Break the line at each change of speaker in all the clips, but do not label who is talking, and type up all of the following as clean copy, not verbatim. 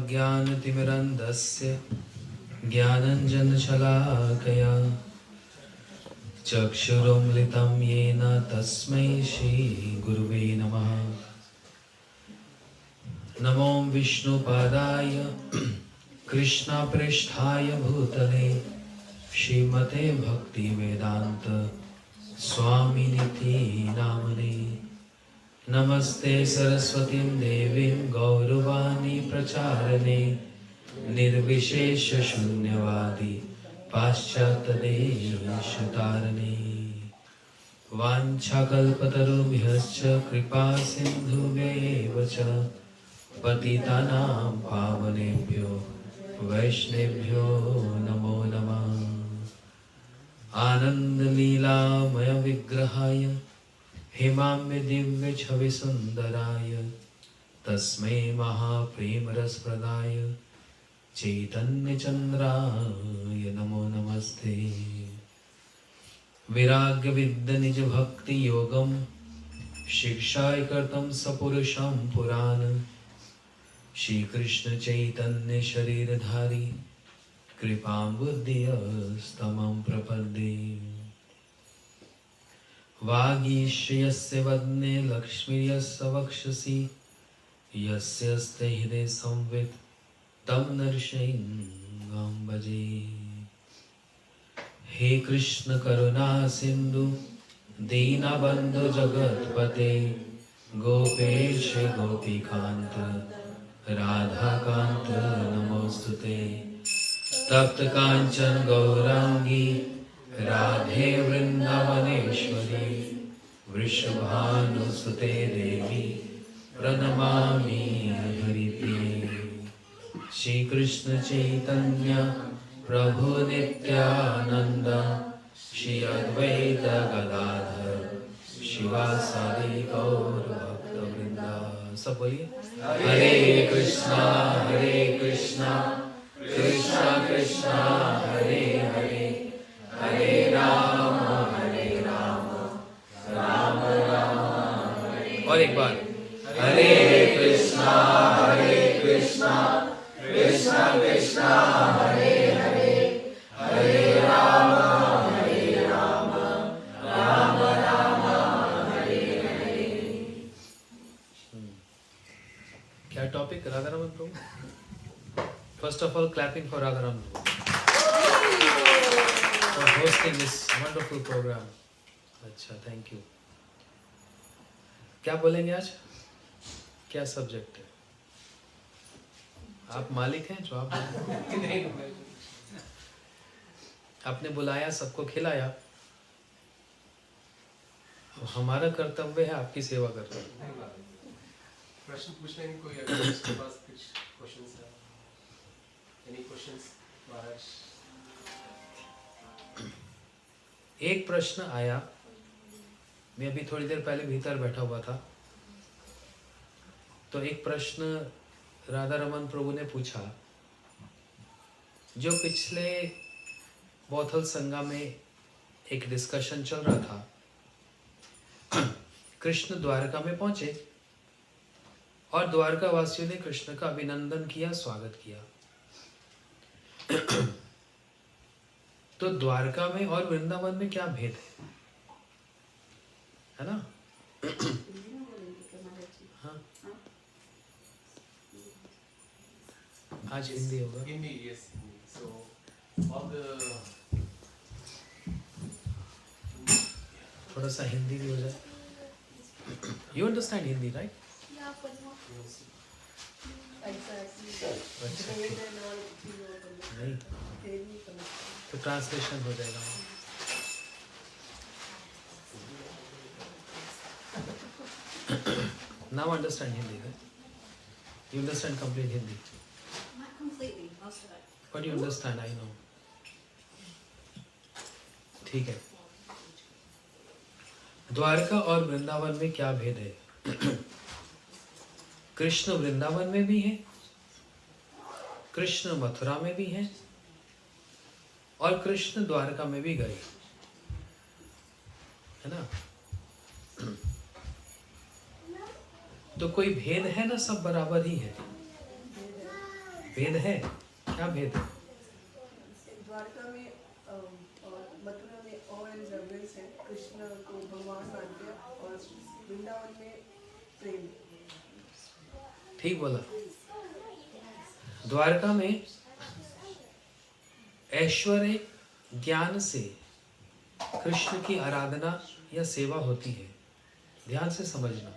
अज्ञानतिमिरन्धस्य ज्ञानञ्जनशलाकया चक्षुरुन्मिलितं येन तस्मै श्रीगुरुवे नमः। नमो विष्णुपादाय कृष्णपृष्ठाय भूतले श्रीमते भक्तिवेदान्त स्वामिनिति नामने। नमस्ते सरस्वतीं देवीं गौरवाणी प्रचारणे निर्विशेष शून्यवादी पाश्चात्यदेशतारणे। वाञ्छाकल्पतरुभ्यश्च कृपा सिन्धुभ्यैव च पतितानां पावनेभ्यो वैष्णवेभ्यो नमो नमः। आनन्दलीलामय विग्रहाय हेमाम्य दिव्य छवि सुंदराय तस्मै महाप्रेमरसप्रदाय चैतन्य चंद्राय नमो नमस्ते। विराग्य विद्य निज भक्ति योगम शिक्षाय कर्तम सपुरुषं पुराण। श्री कृष्ण चैतन्य शरीरधारी कृपां बुद्धिस्तमं प्रपद्ये। वागीश्वरस्य वदने लक्ष्मीर्यस्य वक्षसि यस्यस्ते हृदये संवित् तं नृसिंहं भजे। हे कृष्ण करुणा सिंधु दीनबन्धु जगत्पते गोपेश गोपीकान्त राधाकान्त नमोस्तुते। तप्त कांचन गौरांगी राधे वृंदावनेश्वरी वृषभानुसुते देवी प्रणमामि हरिप्रिये। श्री कृष्ण चैतन्य प्रभु नित्यानंद श्री अद्वैत गदाधर शिवासादि गौर भक्तवृंद। सब बोलिए हरे कृष्णा कृष्णा कृष्णा हरे हरे हरे राम राम राम हरे। और एक बार हरे कृष्णा कृष्णा कृष्णा हरे हरे हरे राम राम राम हरे हरे। क्या topic? Radha Raman Prabhu. First of all, clapping for Radharam for hosting this wonderful program. अच्छा, thank you. क्या बोलेंगे आज? क्या सब्जेक्ट है? आप मालिक हैं जो आप आपने बुलाया, सबको खिलाया, तो हमारा कर्तव्य है आपकी सेवा करना।
प्रश्न पूछने की कोई अगर इसके पास कुछ क्वेश्चंस है? Any questions, महाराज?
एक प्रश्न आया, मैं अभी थोड़ी देर पहले भीतर बैठा हुआ था, तो एक प्रश्न राधा रमन प्रभु ने पूछा, जो पिछले बौथल संगा में एक डिस्कशन चल रहा था। कृष्ण द्वारका में पहुंचे और द्वारका वासियों ने कृष्ण का अभिनंदन किया, स्वागत किया। तो द्वारका में और वृंदावन में क्या भेद है ना? हाँ, आज हिंदी होगा।
Hindi, yes. So all the
थोड़ा सा हिंदी भी हो जाए। You understand Hindi, right?
Yeah, but not exactly.
अच्छा, नहीं तो ट्रांसलेशन हो जाएगा। Now understand Hindi, right? You understand complete Hindi?
Not completely, most of it.
But you understand, I know. ठीक है। द्वारका और वृंदावन में क्या भेद है? कृष्ण वृंदावन में भी है, कृष्ण मथुरा में भी है, और कृष्ण द्वारका में भी गए, है ना? तो कोई भेद है ना? सब बराबर ही है भेद है? क्या भेद है?
द्वारका में और मथुरा में और रेवरेंस है, कृष्ण को भगवान मानते हैं, और वृंदावन में प्रेम।
ठीक बोला। द्वारका में ऐश्वर्य ज्ञान से कृष्ण की आराधना या सेवा होती है, ध्यान से समझना।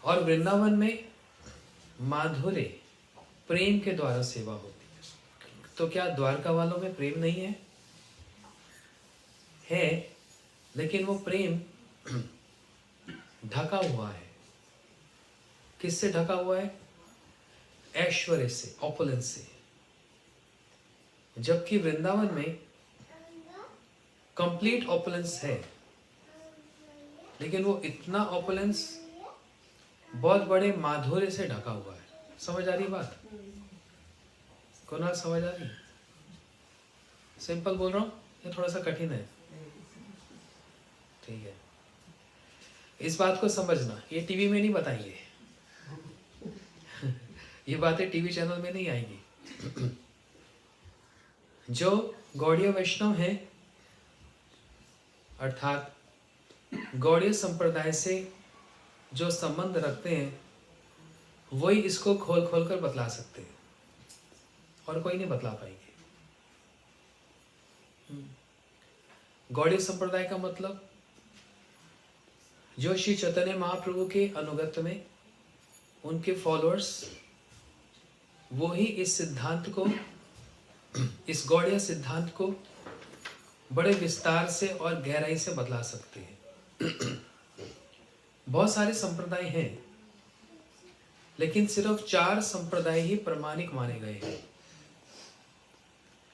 और वृंदावन में माधुर्य प्रेम के द्वारा सेवा होती है। तो क्या द्वारका वालों में प्रेम नहीं है? है, लेकिन वो प्रेम ढका हुआ है। किससे ढका हुआ है? ऐश्वर्य से, ऑपुलेंस से। जबकि वृंदावन में कंप्लीट ऑपुलेंस है, लेकिन वो इतना ऑपुलेंस बहुत बड़े माधुर्य से ढका हुआ है। समझ आ रही बात? कुणाल समझ आ रही? सिंपल बोल रहा हूं या थोड़ा सा कठिन है? ठीक है, इस बात को समझना। ये टीवी में नहीं बताएंगे ये बातें टीवी चैनल में नहीं आएंगी। जो गौड़ीय वैष्णव हैं, अर्थात गौड़ीय संप्रदाय से जो संबंध रखते हैं, वही इसको खोल खोल कर बतला सकते हैं, और कोई नहीं बतला पाएंगे। गौड़ीय संप्रदाय का मतलब जो श्री चैतन्य महाप्रभु के अनुगत में उनके फॉलोअर्स, वो ही इस सिद्धांत को, इस गौड़ीय सिद्धांत को बड़े विस्तार से और गहराई से बतला सकते हैं। बहुत सारे संप्रदाय हैं, लेकिन सिर्फ 4 संप्रदाय ही प्रमाणिक माने गए हैं।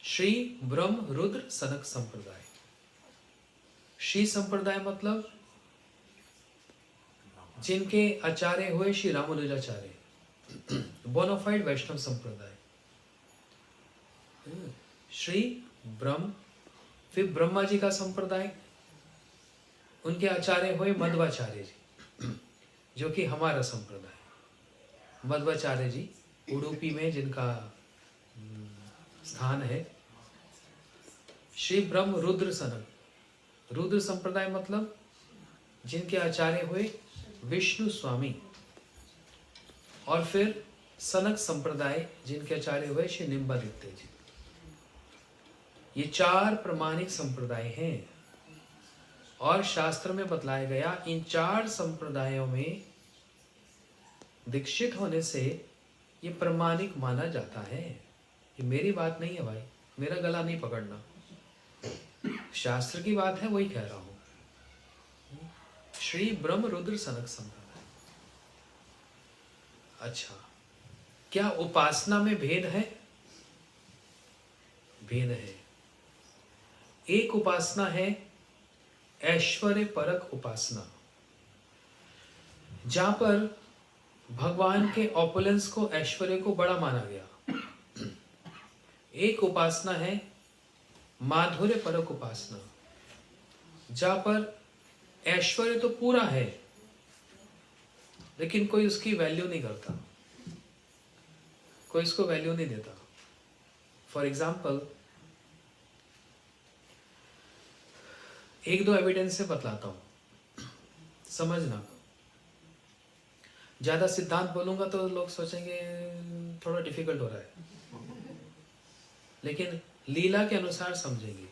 श्री ब्रह्म रुद्र सनक संप्रदाय। श्री संप्रदाय मतलब जिनके आचार्य हुए श्री रामानुजाचार्य, बोनाफाइड वैष्णव संप्रदाय। श्री ब्रह्म, फिर ब्रह्मा जी का संप्रदाय, उनके आचार्य हुए मध्वाचार्य जी, जो कि हमारा संप्रदाय। मध्वाचार्य जी उडुपी में जिनका स्थान है। श्री ब्रह्म रुद्र सनक। रुद्र संप्रदाय मतलब जिनके आचार्य हुए विष्णु स्वामी। और फिर सनक संप्रदाय, जिनके आचार्य हुए श्री निम्बादित्य जी। ये 4 प्रमाणिक संप्रदाय हैं, और शास्त्र में बतलाया गया इन 4 संप्रदायों में दीक्षित होने से ये प्रमाणिक माना जाता है। ये मेरी बात नहीं है भाई, मेरा गला नहीं पकड़ना, शास्त्र की बात है, वही कह रहा हूं। श्री ब्रह्म रुद्र सनक संप्रदाय। अच्छा, क्या उपासना में भेद है? भेद है। एक उपासना है ऐश्वर्य परक उपासना, जहां पर भगवान के ऑपुलेंस को, ऐश्वर्य को बड़ा माना गया। एक उपासना है माधुर्य परक उपासना, जहां पर ऐश्वर्य तो पूरा है, लेकिन कोई उसकी वैल्यू नहीं करता, कोई इसको वैल्यू नहीं देता। फॉर एग्जाम्पल, 1-2 एविडेंस से बतलाता हूं, समझना। ज्यादा सिद्धांत बोलूंगा तो लोग सोचेंगे थोड़ा डिफिकल्ट हो रहा है, लेकिन लीला के अनुसार समझेंगे।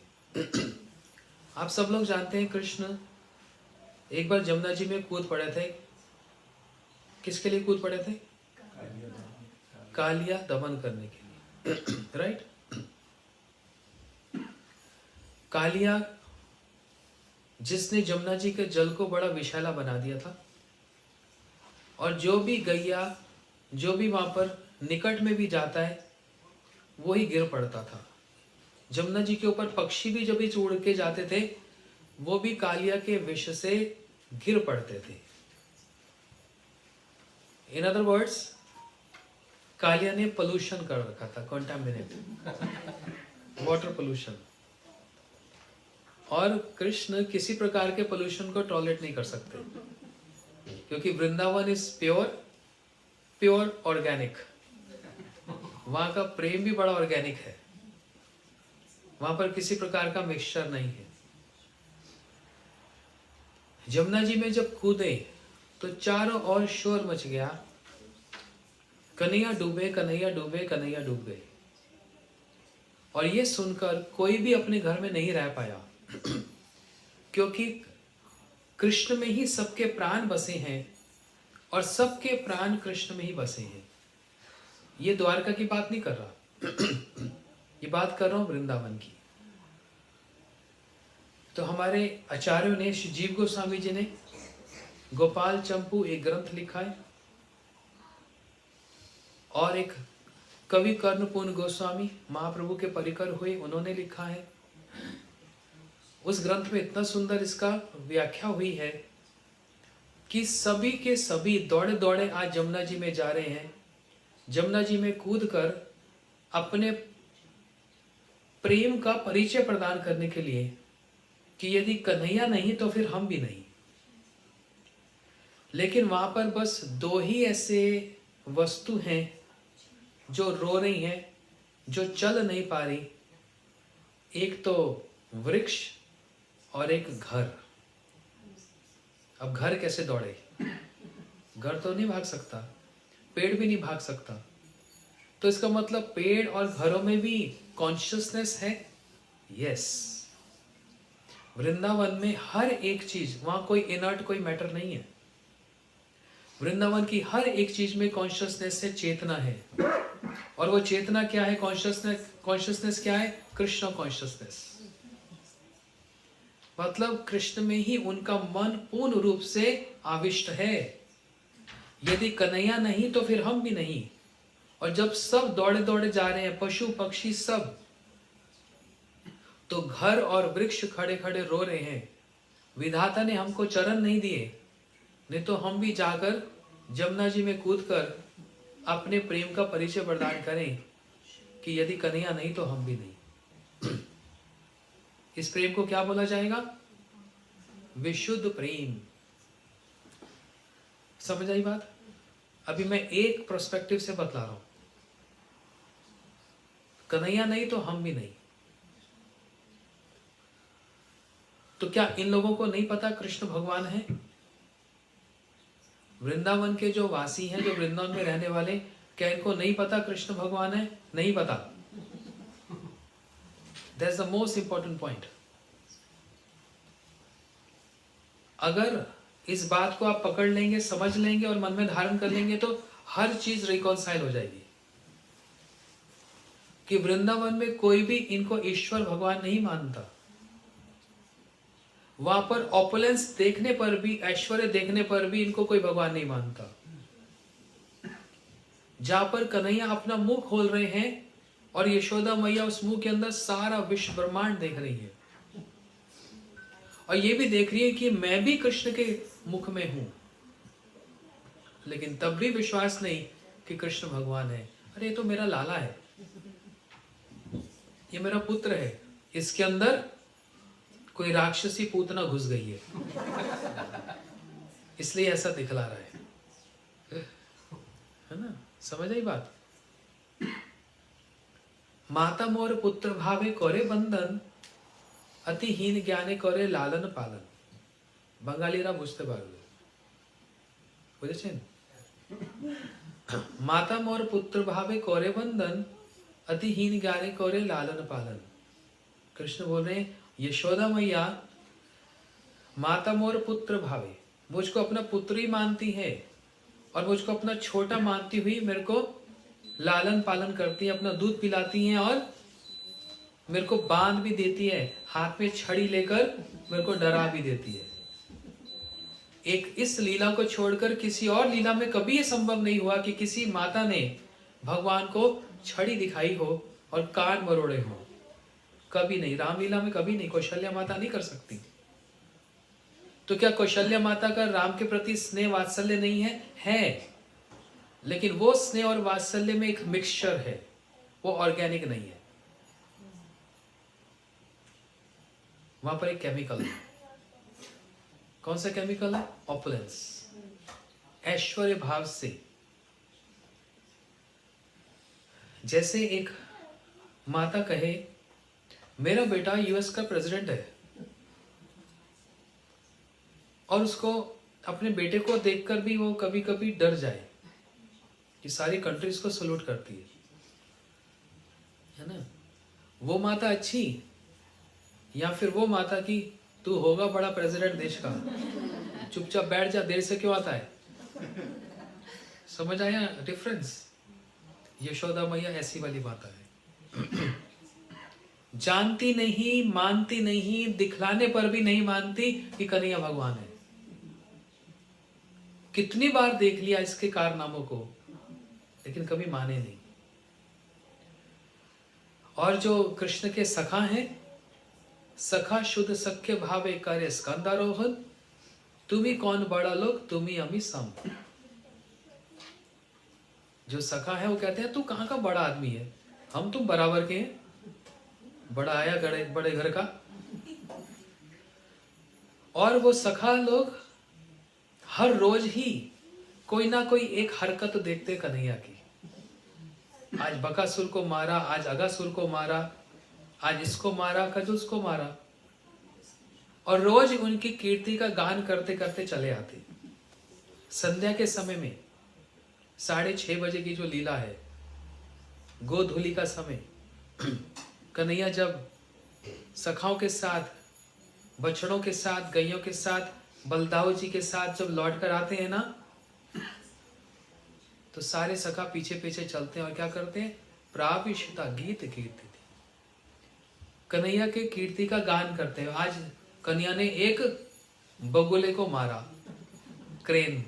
आप सब लोग जानते हैं कृष्ण एक बार जमुना जी में कूद पड़े थे। किसके लिए कूद पड़े थे? कालिया दमन करने के लिए, राइट? कालिया जिसने जमुना जी के जल को बड़ा विषैला बना दिया था, और जो भी गैया, जो भी वहां पर निकट में भी जाता है, वो ही गिर पड़ता था। जमुना जी के ऊपर पक्षी भी जब भी उड़ के जाते थे, वो भी कालिया के विष से गिर पड़ते थे। इन अदर वर्ड्स, कालिया ने पोल्यूशन कर रखा था, कंटामिनेट, वाटर पोल्यूशन। और कृष्ण किसी प्रकार के पोल्यूशन को टॉलरेट नहीं कर सकते, क्योंकि Vrindavan is pure, pure organic. वहां का प्रेम भी बड़ा ऑर्गेनिक है, वहां पर किसी प्रकार का मिक्सचर नहीं है। जमुना जी में जब कूदे तो चारों ओर शोर मच गया, कन्हैया डूबे, कन्हैया डूबे, कन्हैया डूब गए। और ये सुनकर कोई भी अपने घर में नहीं रह पाया क्योंकि कृष्ण में ही सबके प्राण बसे हैं और सबके प्राण कृष्ण में ही बसे हैं। ये द्वारका की बात नहीं कर रहा ये बात कर रहा हूं वृंदावन की। तो हमारे आचार्यों ने, श्री जीव गोस्वामी जी ने गोपाल चंपू एक ग्रंथ लिखा है, और एक कवि कर्णपूर्ण गोस्वामी महाप्रभु के परिकर हुए, उन्होंने लिखा है। उस ग्रंथ में इतना सुंदर इसका व्याख्या हुई है कि सभी के सभी दौड़े दौड़े आज जमुना जी में जा रहे हैं, जमुना जी में कूदकर अपने प्रेम का परिचय प्रदान करने के लिए कि यदि कन्हैया नहीं तो फिर हम भी नहीं। लेकिन वहां पर बस दो ही ऐसे वस्तु हैं जो रो रही हैं, जो चल नहीं पा रही। एक तो वृक्ष और एक घर। अब घर कैसे दौड़े? घर तो नहीं भाग सकता, पेड़ भी नहीं भाग सकता। तो इसका मतलब पेड़ और घरों में भी कॉन्शियसनेस है। यस, वृंदावन में हर एक चीज, वहां कोई इनर्ट, कोई मैटर नहीं है। वृंदावन की हर एक चीज में कॉन्शियसनेस से चेतना है। और वो चेतना क्या है? कॉन्शियसनेस क्या है? कृष्ण कॉन्शियसनेस। मतलब कृष्ण में ही उनका मन पूर्ण रूप से आविष्ट है। यदि कन्हैया नहीं तो फिर हम भी नहीं। और जब सब दौड़े दौड़े जा रहे हैं, पशु पक्षी सब, तो घर और वृक्ष खड़े खड़े रो रहे हैं। विधाता ने हमको चरण नहीं दिए, नहीं तो हम भी जाकर जमुना जी में कूदकर अपने प्रेम का परिचय प्रदान करें कि यदि कन्हैया नहीं तो हम भी नहीं। इस प्रेम को क्या बोला जाएगा? विशुद्ध प्रेम। समझ आई बात? अभी मैं एक पर्सपेक्टिव से बतला रहा हूं। कन्हैया नहीं तो हम भी नहीं। तो क्या इन लोगों को नहीं पता कृष्ण भगवान है? वृंदावन के जो वासी हैं, जो वृंदावन में रहने वाले, क्या इनको नहीं पता कृष्ण भगवान है? नहीं पता। That's the most important point. अगर इस बात को आप पकड़ लेंगे, समझ लेंगे और मन में धारण कर लेंगे तो हर चीज रिकॉन्साइल हो जाएगी। कि वृंदावन में कोई भी इनको ईश्वर भगवान नहीं मानता। वहां पर ऑपुलेंस देखने पर भी, ऐश्वर्य देखने पर भी इनको कोई भगवान नहीं मानता। जहां पर कन्हैया अपना मुंह खोल रहे हैं और यशोदा मैया उस मुंह के अंदर सारा विश्व ब्रह्मांड देख रही है, और ये भी देख रही है कि मैं भी कृष्ण के मुख में हूं, लेकिन तब भी विश्वास नहीं कि कृष्ण भगवान है। अरे ये तो मेरा लाला है, ये मेरा पुत्र है, इसके अंदर कोई राक्षसी पूतना घुस गई है, इसलिए ऐसा दिखला रहा है ना? समझ आई बात? माता मोर पुत्र भावे करे बंधन, अतिहीन ज्ञाने करे लालन पालन। বাঙালিরা বুঝতে পারবে, বুঝেছেন? माता मोर पुत्र भावे करे बंधन, अतिहीन ज्ञाने करे लालन पालन। कृष्ण बोल रहे हैं, यशोदा मैया माता मोर पुत्र भावे, मुझको अपना पुत्र ही मानती है और मुझको अपना छोटा मानती हुई मेरे को लालन पालन करती है, अपना दूध पिलाती हैं और मेरे को बांध भी देती है, हाथ में छड़ी लेकर मेरे को डरा भी देती है। एक इस लीला को छोड़कर किसी और लीला में कभी ये संभव नहीं हुआ कि किसी माता ने भगवान को छड़ी दिखाई हो और कान मरोड़े हो। कभी नहीं, रामलीला में कभी नहीं। कौशल्या माता नहीं कर सकती। तो क्या कौशल्या माता का राम के प्रति स्नेह वात्सल्य नहीं है? है, लेकिन वो स्नेह और वात्सल्य में एक मिक्सचर है, वो ऑर्गेनिक नहीं है। वहां पर एक केमिकल है। कौन सा केमिकल है? ऑपुलेंस, ऐश्वर्य भाव से। जैसे एक माता कहे मेरा बेटा यूएस का प्रेसिडेंट है और उसको अपने बेटे को देखकर भी वो कभी कभी डर जाए कि सारी कंट्रीज को सल्यूट करती है ना, वो माता अच्छी या फिर वो माता की तू होगा बड़ा प्रेसिडेंट देश का, चुपचाप बैठ जा, देर से क्यों आता है? समझ आया डिफरेंस? यशोदा मैया ऐसी वाली माता है। जानती नहीं, मानती नहीं, दिखलाने पर भी नहीं मानती कि कन्हैया भगवान है। कितनी बार देख लिया इसके कारनामों को, लेकिन कभी माने नहीं। और जो कृष्ण के सखा हैं, सखा शुद्ध सख्य भावे करे स्कंदारोहण, तुम्ही कौन बड़ा लोग तुम्ही अमी सम। जो सखा है वो कहते हैं तू कहां का बड़ा आदमी है, हम तुम बराबर के हैं, बड़ा आया बड़े घर का। और वो सखा लोग हर रोज ही कोई ना कोई एक हरकत देखते कन्हैया की। आज बकासुर को मारा, आज अगासुर को मारा, आज इसको मारा, कल उसको मारा, और रोज उनकी कीर्ति का गान करते करते चले आते। संध्या के समय में 6:30 बजे की जो लीला है, गोधूली का समय, कन्हैया जब सखाओं के साथ, बछड़ों के साथ, गैयों के साथ, बलदाऊ जी के साथ जब लौट कर आते हैं ना, तो सारे सखा पीछे पीछे चलते हैं और क्या करते हैं? प्राविष्टा गीत कीर्ति, कन्हैया के कीर्ति का गान करते हैं। आज कन्हैया ने एक बगुले को मारा, क्रेन,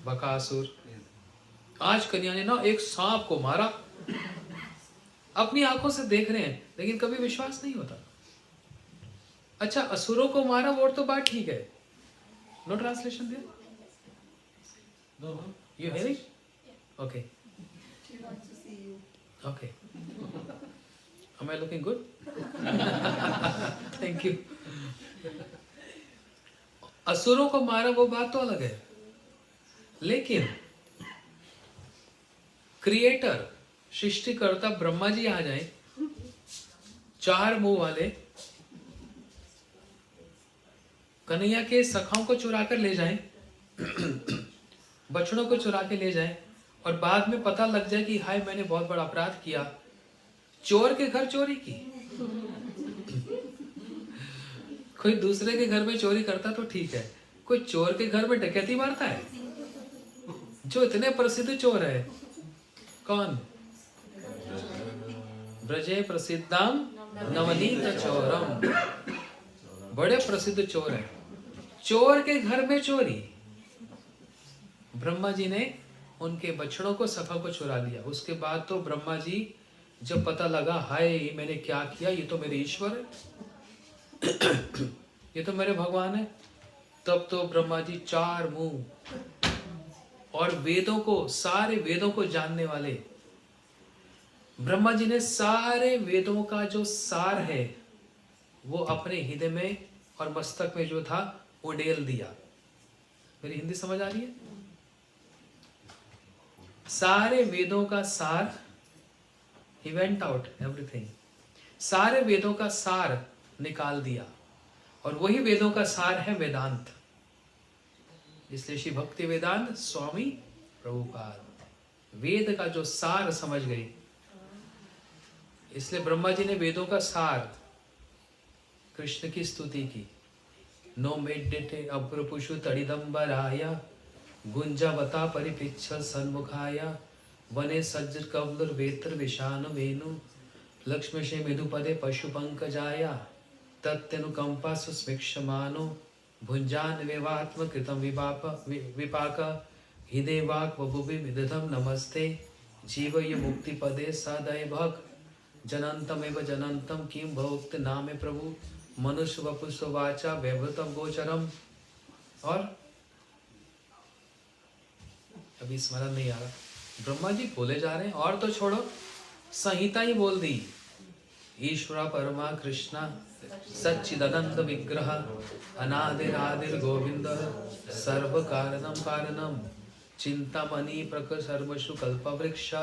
बकासुर। आज कन्हैया ने ना एक सांप को मारा। अपनी आंखों से देख रहे हैं, लेकिन कभी विश्वास नहीं होता। अच्छा, असुरों को मारा वो तो बात ठीक है। No translation there?
No.
You hearing? Okay.
She wants to see you.
Okay. Am I looking good? Thank you. असुरों को मारा वो बात तो अलग है, लेकिन क्रिएटर, सृष्टिकर्ता ब्रह्मा जी आ जाए, 4 मुंह वाले, कन्हैया के सखाओं को चुरा कर ले जाएं, बछड़ों को चुरा के ले जाएं, और बाद में पता लग जाए कि हाय मैंने बहुत बड़ा अपराध किया। चोर के घर चोरी की, कोई दूसरे के घर में चोरी करता तो ठीक है, कोई चोर के घर में डकैती मारता है? जो इतने प्रसिद्ध चोर है, कौन? ब्रजे प्रसिद्धम नवनीत चोरम, बड़े प्रसिद्ध चोर है। चोर के घर में चोरी। ब्रह्मा जी ने उनके बछड़ों को, सखा को चुरा लिया। उसके बाद तो ब्रह्मा जी जब पता लगा हाय ये मैंने क्या किया, ये तो मेरे ईश्वर है, ये तो मेरे भगवान है, तब तो ब्रह्मा जी 4 मुंह और वेदों को, सारे वेदों को जानने वाले ब्रह्मा जी ने सारे वेदों का जो सार है वो अपने हृदय में और मस्तक में जो था उड़ेल दिया। मेरी हिंदी समझ आ रही है? सारे वेदों का सार, he went out everything, सारे वेदों का सार निकाल दिया, और वही वेदों का सार है वेदांत। इसलिए श्री भक्ति वेदांत स्वामी प्रभुपाद वेद का जो सार समझ गई। इसलिए ब्रह्मा जी ने वेदों का सार, कृष्ण की स्तुति की। नो मेडिटे अप्रपुषु तड़िदंबराय गुंजावता परिपिच्छ सन्मुखाय वने सज्ज कवलुर वेत्र विषानु वेणु लक्ष्मी से मृदुपदे पशु पंकजाय तत्यनुकंपा सुस्मिक्षमानो भुंजान वेवात्म कृतम विपाक हृदय वाक् वभुवि विदधम नमस्ते जीवय मुक्ति पदे सदय भक जनंतमेव जनंतम किम भोक्त नामे प्रभु मनुष्य वपुस्वाचा वैभृतम गोचरम। और अभी स्मरण नहीं आ रहा, ब्रह्मा जी बोले जा रहे हैं, और तो छोड़ो, संहिता ही बोल दी। ईश्वरा परमा कृष्णा सच्चिदानंद विग्रह अनादिरादिर गोविंद सर्व कारणम कारणम चिंतामणि प्रक सर्वसु कल्पवृक्ष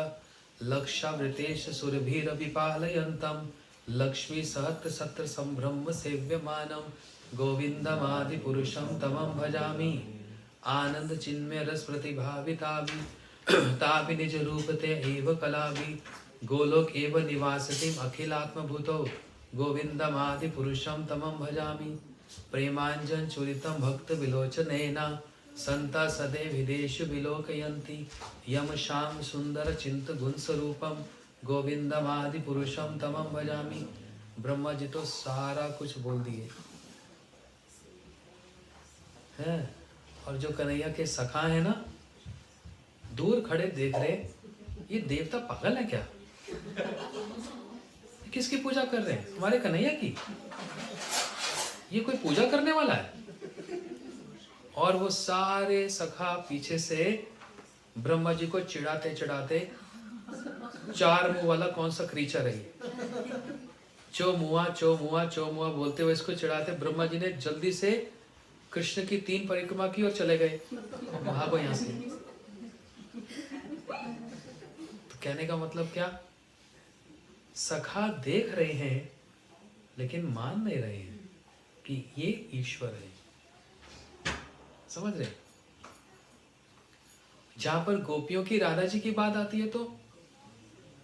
लक्षावृतेश सुरभिरभिपालयन्तं लक्ष्मी सहस्र सत्र संभ्रम सेव्यमानं गोविन्दमादिपुरुषं तमं भजामि आनंद चिन्मय रस प्रतिभाविताभि ताभि निज रूपते एव कलाभि गोलोक एव निवासतिम अखिलात्मभूतो गोविन्दमादिपुरुषं तमं भजामि प्रेमाञ्जन चूरितं भक्त विलोचनेन संता सदे विदेशु विलोकयन्ति यम श्याम सुंदर चिंत गुण स्वरूपम गोविन्दमादिपुरुषं तमं भजामि। ब्रह्मा जी तो सारा कुछ बोल दिए हैं, और जो कन्हैया के सखा है ना, दूर खड़े देख रहे, ये देवता पागल है क्या? किसकी पूजा कर रहे हैं? हमारे कन्हैया की। ये कोई पूजा करने वाला है? और वो सारे सखा पीछे से ब्रह्मा जी को चिढ़ाते चिढ़ाते, चार मुंह वाला कौन सा क्रीचर है, चो मुआ बोलते हुए इसको चिढ़ाते। ब्रह्मा जी ने जल्दी से कृष्ण की 3 परिक्रमा की और चले गए, भागो यहां से। तो कहने का मतलब क्या? सखा देख रहे हैं लेकिन मान नहीं रहे हैं कि ये ईश्वर है। समझ रहे? जहां पर गोपियों की राधा जी की बात आती है तो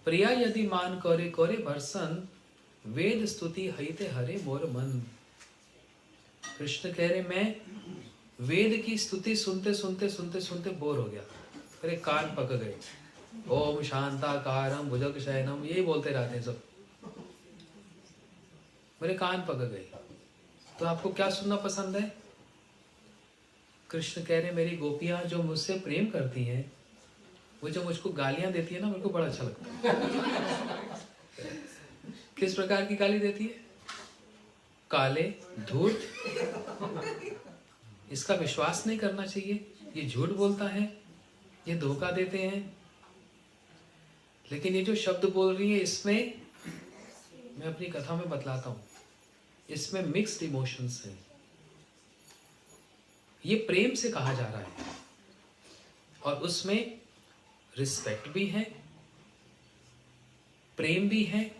प्रिया यदि मान करे करे भरसन वेद स्तुति हईते हरे मोर मन। कृष्ण कह रहे मैं वेद की स्तुति सुनते सुनते सुनते सुनते बोर हो गया, मेरे कान पक गए। ओम शांताकारं भुजग शयनम यही बोलते रहते हैं सब, मेरे कान पक गए। तो आपको क्या सुनना पसंद है? कृष्ण कह रहे मेरी गोपियां जो मुझसे प्रेम करती हैं, वो जो मुझको गालियां देती है ना, मेरे को बड़ा अच्छा लगता है। किस प्रकार की गाली देती है? काले, धूर्त, इसका विश्वास नहीं करना चाहिए, ये झूठ बोलता है, ये धोखा देते हैं। लेकिन ये जो शब्द बोल रही है, इसमें मैं अपनी कथा में बतलाता हूं, इसमें मिक्स्ड इमोशंस हैं। ये प्रेम से कहा जा रहा है और उसमें रिस्पेक्ट भी है, प्रेम भी है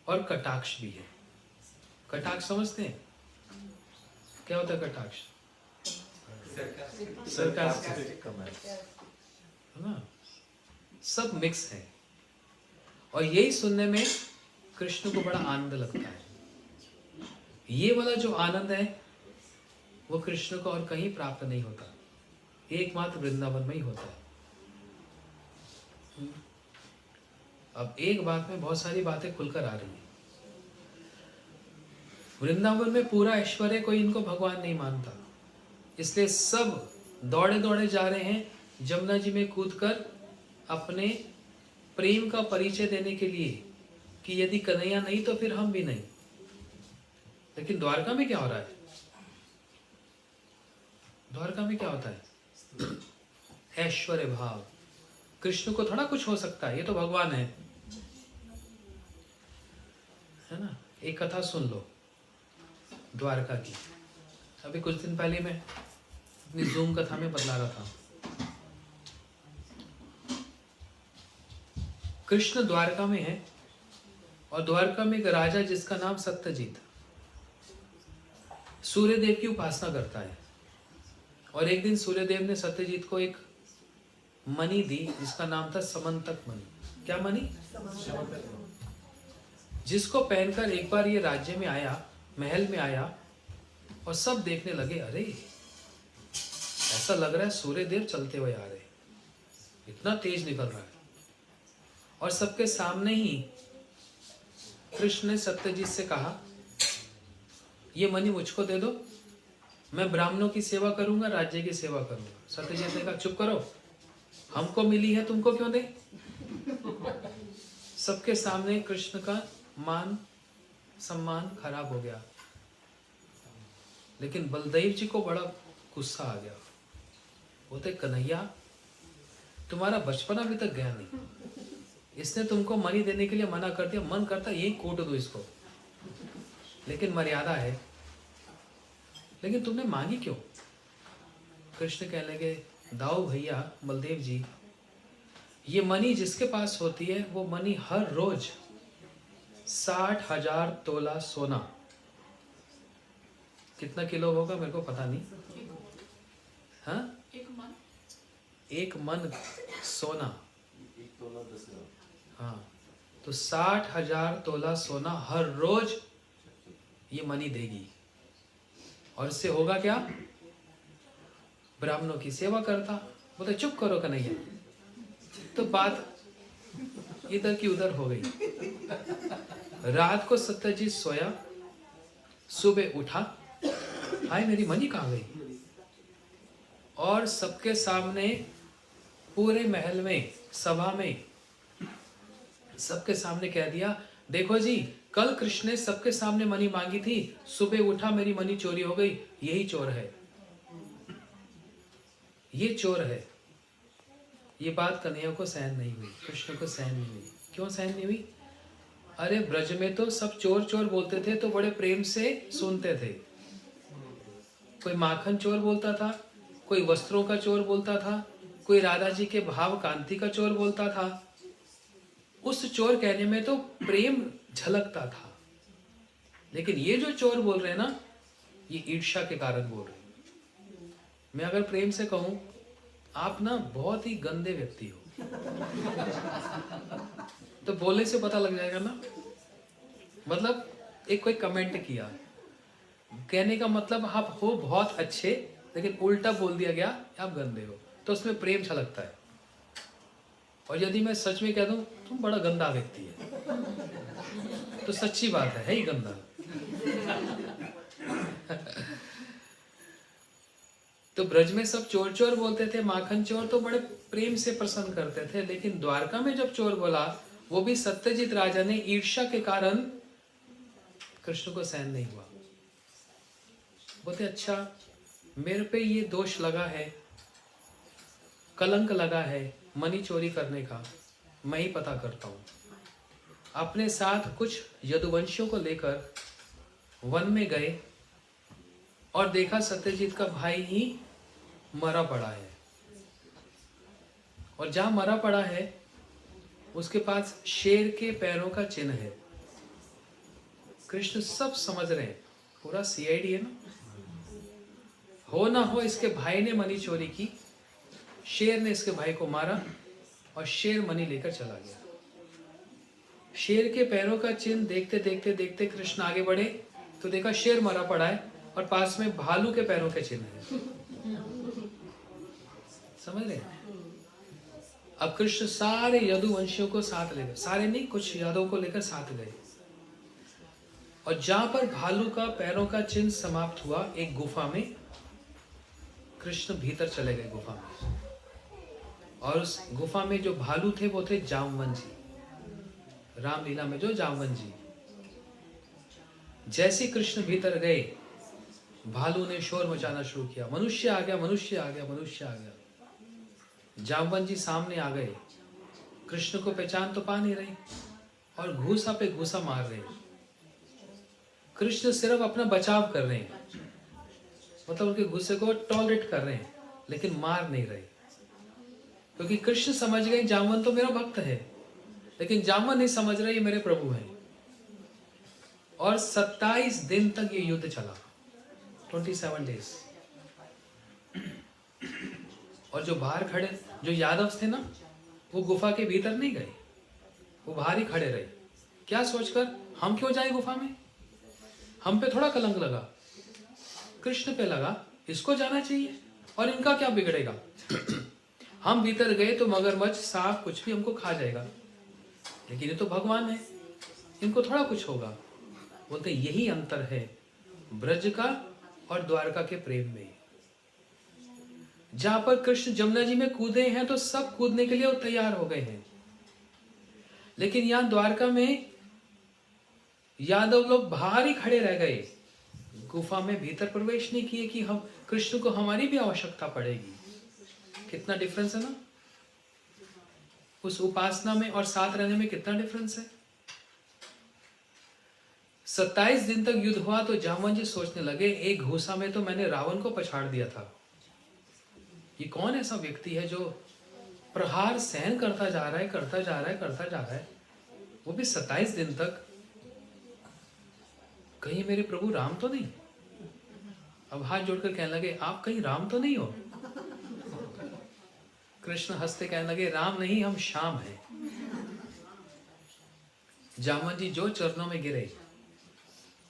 और कटाक्ष भी है। कटाक्ष समझते हैं? क्या होता है कटाक्ष? सरकास्टिक, है ना? सब मिक्स है और यही सुनने में कृष्ण को बड़ा आनंद लगता है। ये वाला जो आनंद है वो कृष्ण को और कहीं प्राप्त नहीं होता, एकमात्र वृंदावन में ही होता है। अब एक बात में बहुत सारी बातें खुलकर आ रही हैं। वृंदावन में पूरा ऐश्वर्य, कोई इनको भगवान नहीं मानता, इसलिए सब दौड़े दौड़े जा रहे हैं जमुना जी में कूदकर अपने प्रेम का परिचय देने के लिए कि यदि कन्हैया नहीं तो फिर हम भी नहीं। लेकिन द्वारका में क्या हो रहा है? द्वारका में क्या होता है? ऐश्वर्य भाव। कृष्ण को थोड़ा कुछ हो सकता है, ये तो भगवान है ना? एक कथा सुन लो द्वारका की। अभी कुछ दिन पहले मैं अपनी जूम कथा में बतला रहा था। कृष्ण द्वारका में है और द्वारका में एक राजा जिसका नाम सत्यजीत सूर्यदेव की उपासना करता है। और एक दिन सूर्यदेव ने सत्यजीत को एक मणि दी जिसका नाम था समंतक मणि। क्या मणि? जिसको पहनकर एक बार ये राज्य में आया, महल में आया और सब देखने लगे, अरे ऐसा लग रहा है सूर्यदेव चलते हुए आ रहे, इतना तेज निकल रहा है। और सबके सामने ही कृष्ण ने सत्यजीत से कहा, ये मणि मुझको दे दो, मैं ब्राह्मणों की सेवा करूंगा, राज्य की सेवा करूंगा। सत्यजीत ने कहा, चुप करो, हमको मिली है, तुमको क्यों दे? सबके सामने कृष्ण का मान सम्मान खराब हो गया। लेकिन बलदेव जी को बड़ा गुस्सा आ गया। बोलते, कन्हैया तुम्हारा बचपन अभी तक गया नहीं, इसने तुमको मणि देने के लिए मना कर दिया, मन करता यही कूट दो इसको, लेकिन मर्यादा है। लेकिन तुमने मांगी क्यों? कृष्ण कहने लगे, दाऊ भैया बलदेव जी, ये मनी जिसके पास होती है वो मनी हर रोज 60,000 तोला सोना, कितना किलो होगा मेरे को पता नहीं, हाँ, एक मन सोना, हाँ, तो 60,000 तोला सोना हर रोज ये मनी देगी। और इससे होगा क्या? ब्राह्मणों की सेवा करता। बोले चुप करो कन्हैया, तो बात इधर की उधर हो गई। रात को सत्यजीत सोया, सुबह उठा, हाय मेरी मनी कहाँ गई? और सबके सामने, पूरे महल में, सभा में सबके सामने कह दिया, देखो जी कल कृष्ण ने सबके सामने मनी मांगी थी, सुबह उठा मेरी मनी चोरी हो गई, यही चोर है, ये चोर है। ये बात कन्हैया को सहन नहीं हुई, कृष्ण को सहन नहीं हुई। क्यों सहन नहीं हुई? अरे ब्रज में तो सब चोर चोर बोलते थे तो बड़े प्रेम से सुनते थे। कोई माखन चोर बोलता था, कोई वस्त्रों का चोर बोलता था, कोई राधा जी के भाव कांति का चोर बोलता था। उस चोर कहने में तो प्रेम झलकता था। लेकिन ये जो चोर बोल रहे हैं ना, ये ईर्ष्या के कारण बोल रहे हैं। मैं अगर प्रेम से कहूं, आप ना बहुत ही गंदे व्यक्ति हो, तो बोलने से पता लग जाएगा ना। मतलब एक कोई कमेंट किया, कहने का मतलब आप हो बहुत अच्छे, लेकिन उल्टा बोल दिया गया आप गंदे हो, तो उसमें प्रेम झलकता है। और यदि मैं सच में कह दूं तुम बड़ा गंदा व्यक्ति है, तो सच्ची बात है ही गंदा। तो ब्रज में सब चोर चोर बोलते थे, माखन चोर तो बड़े प्रेम से प्रसन्न करते थे। लेकिन द्वारका में जब चोर बोला, वो भी सत्यजीत राजा ने ईर्ष्या के कारण कृष्ण को सहन नहीं हुआ। बोलते अच्छा मेरे पे ये दोष लगा है, कलंक लगा है मनी चोरी करने का, मैं ही पता करता हूं। अपने साथ कुछ यदुवंशियों को लेकर वन में गए और देखा सत्यजीत का भाई ही मरा पड़ा है। और जहां मरा पड़ा है उसके पास शेर के पैरों का चिन्ह है। कृष्ण सब समझ रहे हैं, पूरा सीआईडी है ना। हो ना हो इसके भाई ने मनी चोरी की, शेर ने इसके भाई को मारा और शेर मनी लेकर चला गया। शेर के पैरों का चिन्ह देखते देखते देखते कृष्ण आगे बढ़े तो देखा शेर मरा पड़ा है और पास में भालू के पैरों के चिन्ह है। समझ रहे हैं? अब कृष्ण सारे यदुवंशियों को साथ ले गए, सारे नहीं कुछ यादवों को लेकर साथ गए। और जहां पर भालू का पैरों का चिन्ह समाप्त हुआ, एक गुफा में कृष्ण भीतर चले गए गुफा में। और उस गुफा में जो भालू थे वो थे जामवन जी, रामलीला में जो जामवन जी। जैसे कृष्ण भीतर गए, भालू ने शोर मचाना शुरू किया, मनुष्य आ गया, मनुष्य आ गया, मनुष्य आ गया। जामवन जी सामने आ गए, कृष्ण को पहचान तो पा नहीं रहे और घूसा पे घूसा मार रहे। कृष्ण सिर्फ अपना बचाव कर रहे हैं, मतलब उनके गुस्से को टॉलरेट कर रहे हैं, लेकिन मार नहीं रहे। क्योंकि कृष्ण समझ गए जामवन तो मेरा भक्त है, लेकिन जामवन नहीं समझ रहे ये मेरे प्रभु हैं। और 27 दिन तक ये युद्ध चला, 27 डेज। और जो बाहर खड़े, जो यादव थे ना, वो गुफा के भीतर नहीं गए, वो बाहर ही खड़े रहे। क्या सोचकर, हम क्यों जाए गुफा में, हम पे थोड़ा कलंक लगा, कृष्ण पे लगा, इसको जाना चाहिए और इनका क्या बिगड़ेगा। हम भीतर गए तो मगरमच्छ, सांप, कुछ भी हमको खा जाएगा, लेकिन ये तो भगवान है, इनको थोड़ा कुछ होगा। बोलते यही अंतर है ब्रज का और द्वारका के प्रेम में। जहां पर कृष्ण जमुना जी में कूदे हैं तो सब कूदने के लिए वो तैयार हो गए हैं, लेकिन यहां द्वारका में यादव लोग बाहर ही खड़े रह गए, गुफा में भीतर प्रवेश नहीं किए कि हम कृष्ण को हमारी भी आवश्यकता पड़ेगी। कितना डिफरेंस है ना, उस उपासना में और साथ रहने में कितना डिफरेंस है। 27 दिन तक युद्ध हुआ तो जामवन जी सोचने लगे, एक घूसा में तो मैंने रावण को पछाड़ दिया था, ये कौन ऐसा व्यक्ति है जो प्रहार सहन करता जा रहा है, करता जा रहा है, करता जा रहा है, वो भी 27 दिन तक। कहीं मेरे प्रभु राम तो नहीं? अब हाथ जोड़कर कहने लगे, आप कहीं राम तो नहीं हो? कृष्ण हंसते कहने लगे, राम नहीं, हम श्याम हैं। जामवंत जी जो चरणों में गिरे,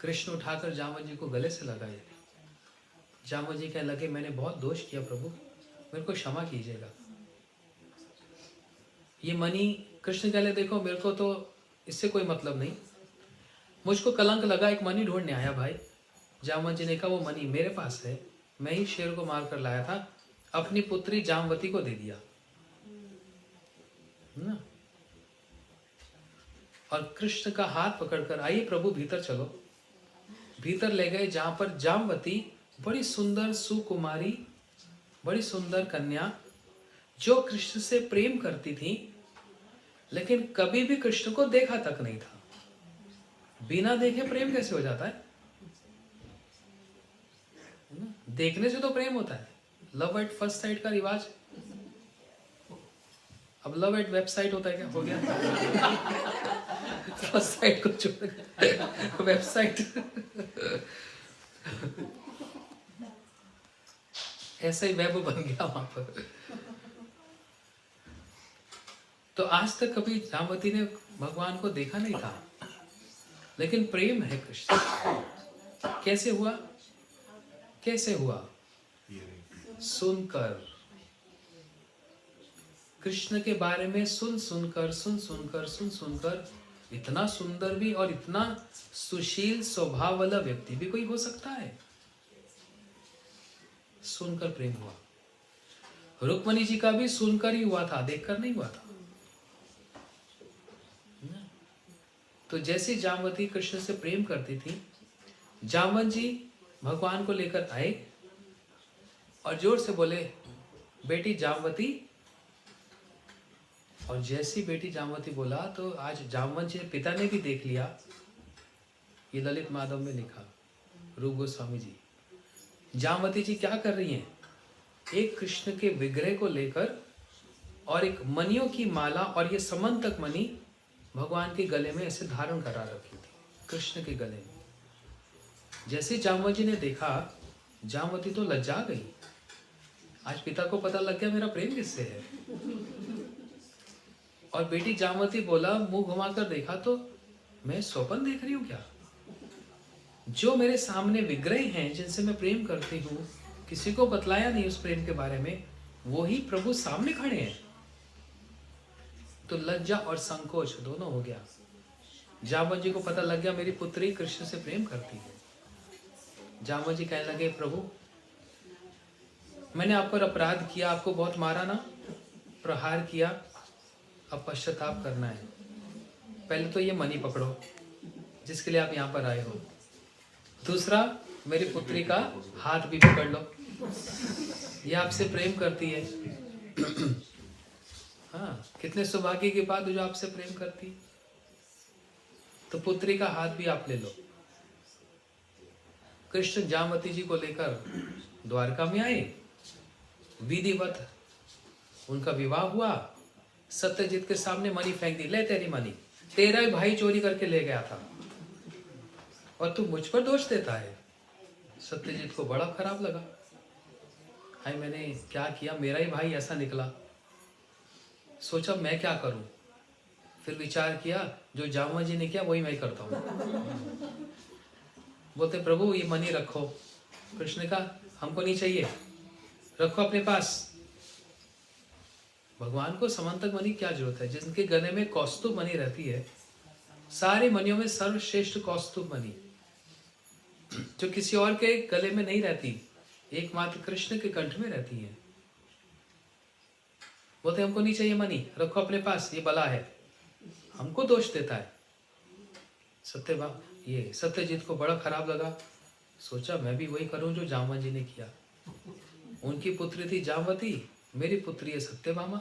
कृष्ण उठाकर जामवंत जी को गले से लगाए। जामवंत जी कहने लगे, मैंने बहुत दोष किया प्रभु, मेरे को क्षमा कीजिएगा। ये मणि, कृष्ण कहले, देखो मेरे को तो इससे कोई मतलब नहीं, मुझको कलंक लगा, एक मणि ढूंढने आया भाई। जामवंत जी ने कहा, वो मणि मेरे पास है, मैं ही शेर को मार कर लाया था, अपनी पुत्री जामवती को दे दिया ना। और कृष्ण का हाथ पकड़कर, आइए प्रभु भीतर चलो, भीतर ले गए, जहां पर जामवती बड़ी सुंदर सुकुमारी, बड़ी सुंदर कन्या, जो कृष्ण से प्रेम करती थी, लेकिन कभी भी कृष्ण को देखा तक नहीं था। बिना देखे प्रेम कैसे हो जाता है? देखने से तो प्रेम होता है। लव एट फर्स्ट साइट का रिवाज, अब लव एट वेबसाइट होता है क्या? हो गया फर्स्ट साइट को छोड़ वेबसाइट ऐसा ही वेब बन गया वहां पर। तो आज तक कभी जामवती ने भगवान को देखा नहीं था, लेकिन प्रेम है कृष्ण। कैसे हुआ? कैसे हुआ? सुनकर, कृष्ण के बारे में सुन सुनकर इतना सुंदर भी और इतना सुशील स्वभाव वाला व्यक्ति भी कोई हो सकता है? सुनकर प्रेम हुआ। रुक्मणी जी का भी सुनकर ही हुआ था, देखकर नहीं हुआ था। तो जैसे जामवती कृष्ण से प्रेम करती थी, जामवंत जी भगवान को लेकर आए और जोर से बोले, बेटी जामवती। और जैसी बेटी जामवती बोला, तो आज जामवंत जी पिता ने भी देख लिया। ये ललित माधव में लिखा, रूप गोस्वामी जी। जामवती जी क्या कर रही हैं? एक कृष्ण के विग्रह को लेकर और एक मणियों की माला, और ये समंतक मणि भगवान के गले में ऐसे धारण करा रखी थी, कृष्ण के गले में। जैसे जामवत जी ने देखा, जामवती तो लज्जा गई। आज पिता को पता लग गया मेरा प्रेम किससे है। और बेटी जामवती बोला, मुंह घुमाकर देखा तो मैं स्वप्न देख रही हूं क्या? जो मेरे सामने विग्रह हैं, जिनसे मैं प्रेम करती हूँ, किसी को बतलाया नहीं उस प्रेम के बारे में, वो ही प्रभु सामने खड़े हैं। तो लज्जा और संकोच दोनों हो गया। जामवत जी को पता लग गया मेरी पुत्री कृष्ण से प्रेम करती है। जामवत जी कहने लगे, प्रभु मैंने आप पर अपराध किया, आपको बहुत मारा ना, प्रहार किया, अब पश्चाताप करना है। पहले तो ये मणि पकड़ो जिसके लिए आप यहाँ पर आए हो। दूसरा, मेरी पुत्री का हाथ भी पकड़ लो, ये आपसे प्रेम करती है। हाँ, कितने सौभाग्य की बात है जो आपसे प्रेम करती। तो पुत्री का हाथ भी आप ले लो। कृष्ण जामवती जी को लेकर द्वारका में आए, विधिवत उनका विवाह हुआ। सत्यजीत के सामने मणि फेंक दी, ले तेरी मणि, तेरा भाई चोरी करके ले गया था और तू मुझ पर दोष देता है। सत्यजीत को बड़ा खराब लगा, हाय मैंने क्या किया, मेरा ही भाई ऐसा निकला। सोचा मैं क्या करूं, फिर विचार किया जो जामवत जी ने किया वही मैं करता हूं। बोलते प्रभु ये मणि रखो। कृष्ण ने कहा हमको नहीं चाहिए, रखो अपने पास। भगवान को समंतक मणि क्या जरूरत है, जिनके गले में कौस्तुभ मणि रहती है। सारे मणियों में सर्वश्रेष्ठ कौस्तुभ मणि जो किसी और के गले में नहीं रहती, एकमात्र कृष्ण के कंठ में रहती है। बोलते हमको नहीं चाहिए मणि, रखो अपने पास, ये बला है, हमको दोष देता है। ये सत्यजीत को बड़ा खराब लगा। सोचा मैं भी वही करूं जो जामवत जी ने किया। उनकी पुत्री थी जामवती, मेरी पुत्री है सत्यभामा।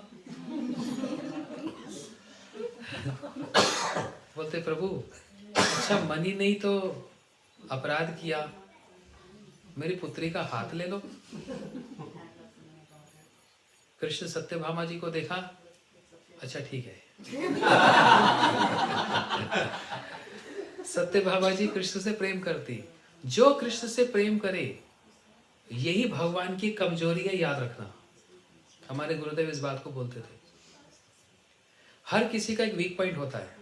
बोलते प्रभु अच्छा मणि नहीं तो अपराध किया, मेरी पुत्री का हाथ ले लो। कृष्ण सत्यभामा जी को देखा, अच्छा ठीक है। सत्यभामा जी कृष्ण से प्रेम करती। जो कृष्ण से प्रेम करे, यही भगवान की कमजोरी है, याद रखना। हमारे गुरुदेव इस बात को बोलते थे। हर किसी का एक वीक पॉइंट होता है,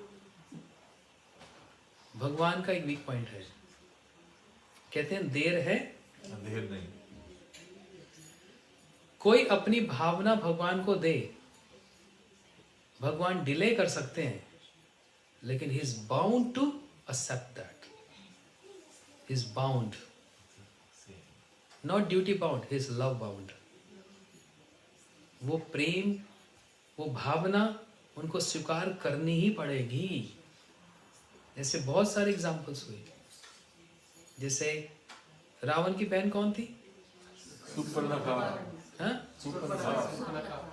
भगवान का एक वीक पॉइंट है। कहते हैं देर है
अंधेर नहीं।
कोई अपनी भावना भगवान को दे, भगवान डिले कर सकते हैं, लेकिन he is bound to accept that. He is bound, not duty bound, he is love bound. वो प्रेम, वो भावना उनको स्वीकार करनी ही पड़ेगी। ऐसे बहुत सारे एग्जाम्पल्स हुए। जैसे रावण की बहन कौन थी?
सुपर्णखा।
हाँ?
सुपर्णखा।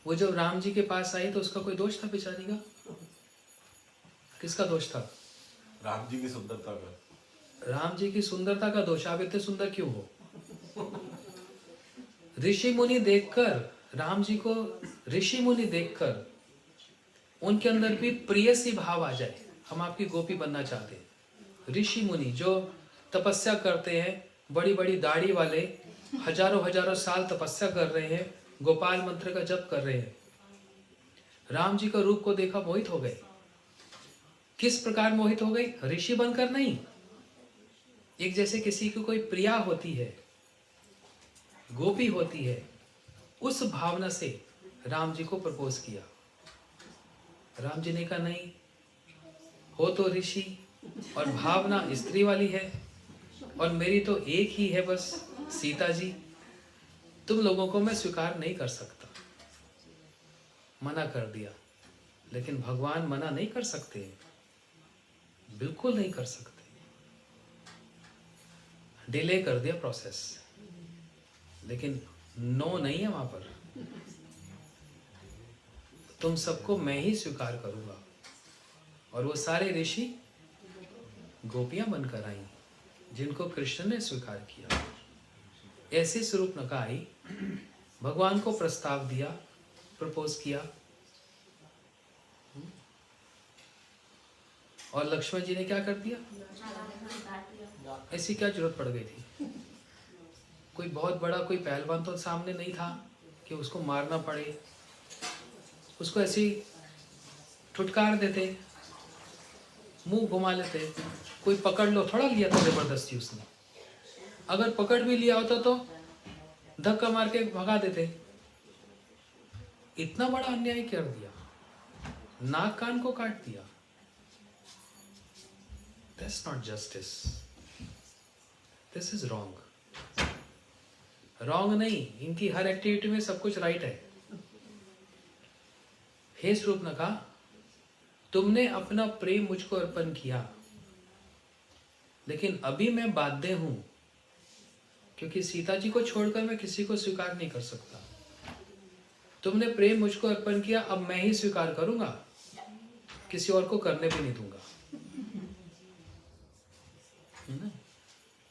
वो जब राम जी के पास आई तो उसका कोई दोष था बेचारी का? किसका दोष था?
राम जी की सुंदरता का।
राम जी की सुंदरता का दोष। आप इतने सुंदर क्यों हो? ऋषि मुनि देखकर, राम जी को ऋषि मुनि देखकर उनके अंदर भी प्रिय सी भाव आ जाए, हम आपकी गोपी बनना चाहते हैं। ऋषि मुनि जो तपस्या करते हैं, बड़ी बड़ी दाढ़ी वाले, हजारों हजारों साल तपस्या कर रहे हैं, गोपाल मंत्र का जप कर रहे हैं, राम जी का रूप को देखा मोहित हो गए। किस प्रकार मोहित हो गई? ऋषि बनकर नहीं, एक जैसे किसी की कोई प्रिया होती है, गोपी होती है, उस भावना से राम जी को प्रपोज किया। राम जी ने कहा नहीं, हो तो ऋषि और भावना स्त्री वाली है, और मेरी तो एक ही है बस, सीता जी। तुम लोगों को मैं स्वीकार नहीं कर सकता। मना कर दिया। लेकिन भगवान मना नहीं कर सकते, बिल्कुल नहीं कर सकते। डिले कर दिया प्रोसेस, लेकिन नो नहीं है वहां पर। तुम सबको मैं ही स्वीकार करूंगा। और वो सारे ऋषि गोपियां बनकर आई, जिनको कृष्ण ने स्वीकार किया। ऐसे स्वरूपनखा आई, भगवान को प्रस्ताव दिया, प्रपोज किया, और लक्ष्मण जी ने क्या कर दिया? ऐसी क्या जरूरत पड़ गई थी? कोई बहुत बड़ा कोई पहलवान तो सामने नहीं था कि उसको मारना पड़े। उसको ऐसी ठुटकार देते, मुंह घुमा लेते, कोई पकड़ लो, थोड़ा लिया था जबरदस्ती उसने। अगर पकड़ भी लिया होता तो धक्का मार के भगा देते। इतना बड़ा अन्याय कर दिया, नाक कान को काट दिया। That's not justice. This is wrong. Wrong नहीं, इनकी हर एक्टिविटी में सब कुछ राइट है। हे शूर्पणखा, तुमने अपना प्रेम मुझको अर्पण किया, लेकिन अभी मैं बाध्य हूं, क्योंकि सीता जी को छोड़कर मैं किसी को स्वीकार नहीं कर सकता। तुमने प्रेम मुझको अर्पण किया, अब मैं ही स्वीकार करूंगा, किसी और को करने भी नहीं दूंगा।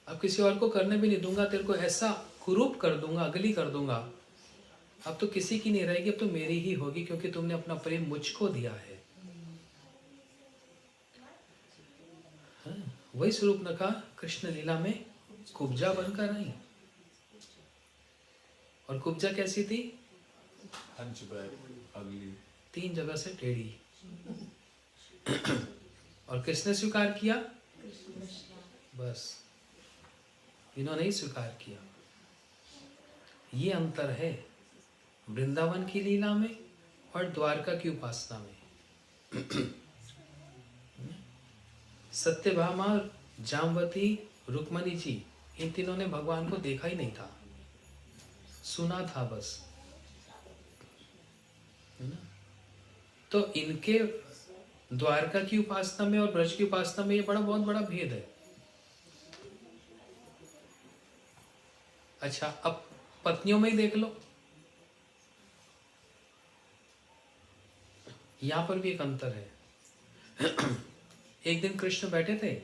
अब किसी और को करने भी नहीं दूंगा, तेरे को ऐसा कुरूप कर दूंगा, अगली कर दूंगा। अब तो किसी की नहीं रहेगी, अब तो मेरी ही होगी, क्योंकि तुमने अपना प्रेम मुझको दिया है। वही शूर्पणखा कृष्ण लीला में कुब्जा बनकर आई। और कुब्जा कैसी थी?
हंचबैक, अगली,
3 जगह से टेढ़ी। और किसने स्वीकार किया? बस इन्होंने ही स्वीकार किया। ये अंतर है वृंदावन की लीला में और द्वारका की उपासना में। सत्यभामा, जामवती, रुक्मणी जी, इन तीनों ने भगवान को देखा ही नहीं था, सुना था बस, है ना? तो इनके द्वारका की उपासना में और ब्रज की उपासना में ये बहुत बड़ा भेद है। अच्छा, अब पत्नियों में ही देख लो, यहां पर भी एक अंतर है। एक दिन कृष्ण बैठे थे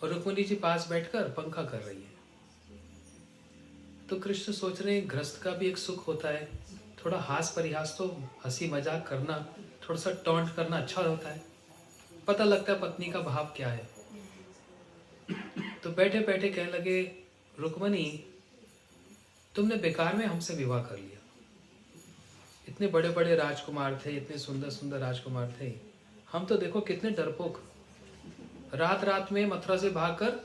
और रुक्मिणी जी पास बैठकर पंखा कर रही है। तो कृष्ण सोच रहे हैं गृहस्थ का भी एक सुख होता है, थोड़ा हास परिहास, तो हंसी मजाक करना, थोड़ा सा टॉन्ट करना अच्छा होता है, पता लगता है पत्नी का भाव क्या है। तो बैठे बैठे कहने लगे, रुक्मणी तुमने बेकार में हमसे विवाह कर लिया। इतने बड़े बड़े राजकुमार थे, इतने सुंदर सुंदर राजकुमार थे, हम तो देखो कितने डरपोक, रात रात में मथुरा से भागकर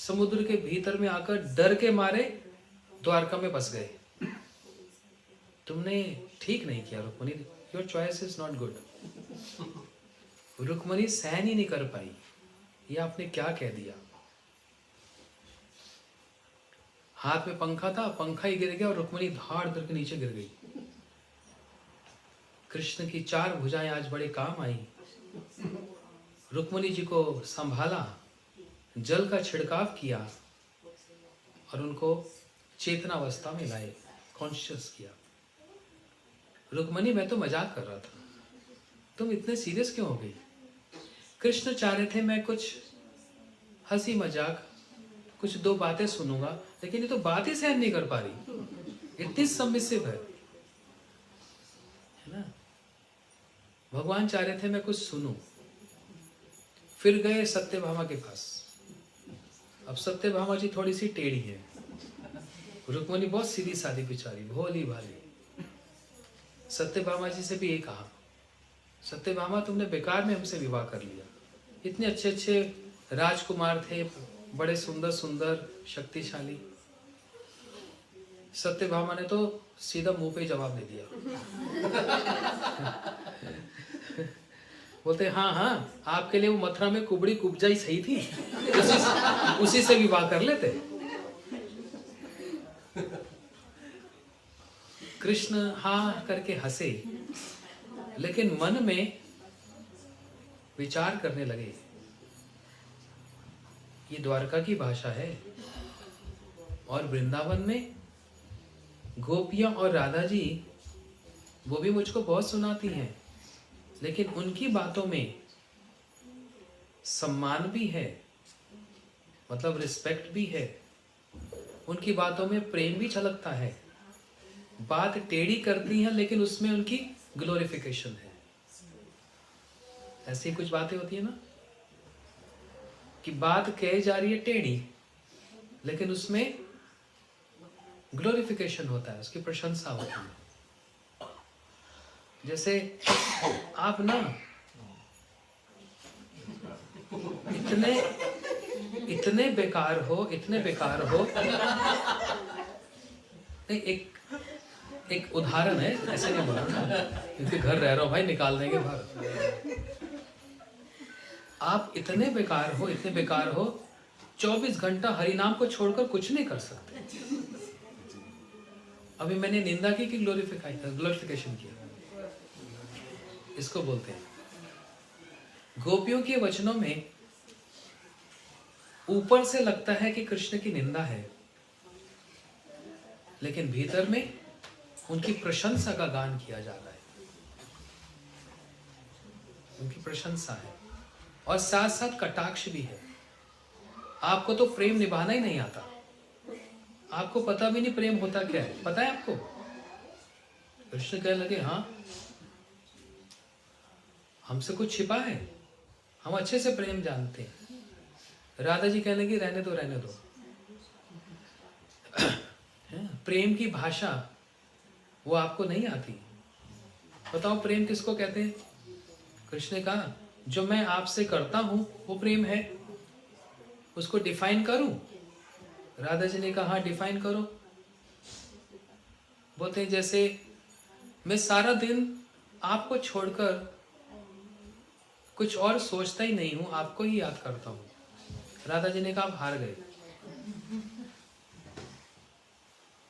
समुद्र के भीतर में आकर डर के मारे द्वारका में बस गए। तुमने ठीक नहीं किया Rukmini, your choice is not good. Rukmini सहन ही नहीं कर पाई, ये आपने क्या कह दिया। हाथ में पंखा था, पंखा ही गिर गया और रुक्मणी धाड़ धड़ के नीचे गिर गई। कृष्ण की 4 भुजाएं आज बड़े काम आई। रुक्मणी जी को संभाला, जल का छिड़काव किया और उनको चेतनावस्था में लाए, कॉन्शियस किया। रुक्मणी मैं तो मजाक कर रहा था, तुम इतने सीरियस क्यों हो गई। कृष्ण चाह रहे थे मैं कुछ हंसी मजाक, कुछ 2 बातें सुनूंगा, लेकिन ये तो बात ही सहन नहीं कर पा रही, इतनी सबमिसिव है ना। भगवान चाह रहे थे मैं कुछ सुनूं। फिर गए सत्यभामा के पास। अब सत्यभामा जी थोड़ी सी टेढ़ी है, रुक्मणी बहुत सीधी सादी बेचारी, भोली भाली। सत्यभामा जी से भी ये कहा, सत्यभामा तुमने बेकार में हमसे विवाह कर लिया, इतने अच्छे अच्छे राजकुमार थे, बड़े सुंदर सुंदर शक्तिशाली। सत्यभामा ने तो सीधा मुंह पे जवाब दे दिया। बोलते हाँ हाँ, आपके लिए वो मथुरा में कुबड़ी कुब्जाई सही थी, उसी से विवाह कर लेते। कृष्ण हाँ करके हंसे, लेकिन मन में विचार करने लगे, ये द्वारका की भाषा है और वृंदावन में गोपियां और राधा जी वो भी मुझको बहुत सुनाती हैं, लेकिन उनकी बातों में सम्मान भी है, मतलब रिस्पेक्ट भी है, उनकी बातों में प्रेम भी झलकता है। बात टेढ़ी करती हैं लेकिन उसमें उनकी ग्लोरिफिकेशन है। ऐसी कुछ बातें होती है ना कि बात कही जा रही है टेढ़ी, लेकिन उसमें ग्लोरिफिकेशन होता है, उसकी प्रशंसा होती है। जैसे आप ना इतने बेकार हो, इतने बेकार हो। एक उदाहरण है, ऐसे नहीं बोला क्योंकि घर रह रहा हूं भाई, निकाल देंगे बाहर। आप इतने बेकार हो 24 घंटा हरिनाम को छोड़कर कुछ नहीं कर सकते। अभी मैंने निंदा की कि ग्लोरिफिकेशन किया, इसको बोलते हैं। गोपियों के वचनों में ऊपर से लगता है कि कृष्ण की निंदा है, लेकिन भीतर में उनकी प्रशंसा का गान किया जा रहा है, उनकी प्रशंसा है और साथ साथ कटाक्ष भी है। आपको तो प्रेम निभाना ही नहीं आता, आपको पता भी नहीं प्रेम होता क्या है, पता है आपको। कृष्ण कहने लगे हाँ, हमसे कुछ छिपा है, हम अच्छे से प्रेम जानते हैं। राधा जी कहने लगी रहने दो रहने दो। प्रेम की भाषा वो आपको नहीं आती। बताओ प्रेम किसको कहते हैं। कृष्ण ने कहा जो मैं आपसे करता हूं वो प्रेम है, उसको डिफाइन करूं। राधा जी ने कहा हाँ डिफाइन करो। बोलते हैं जैसे मैं सारा दिन आपको छोड़कर कुछ और सोचता ही नहीं हूं, आपको ही याद करता हूं। राधा जी ने कहा आप हार गए।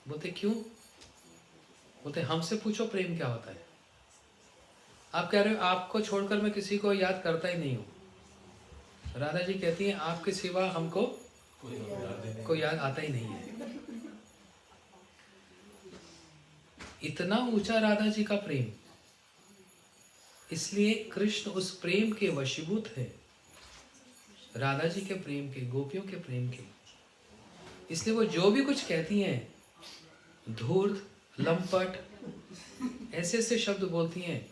बोलते क्यों। बोलते हमसे पूछो प्रेम क्या होता है। आप कह रहे हो आपको छोड़कर मैं किसी को याद करता ही नहीं हूं। राधा जी कहती हैं आपके सिवा हमको कोई याद आता ही नहीं है। इतना ऊंचा राधा जी का प्रेम, इसलिए कृष्ण उस प्रेम के वशीभूत है, राधा जी के प्रेम के, गोपियों के प्रेम के। इसलिए वो जो भी कुछ कहती हैं धूर्त, लंपट, ऐसे ऐसे शब्द बोलती हैं।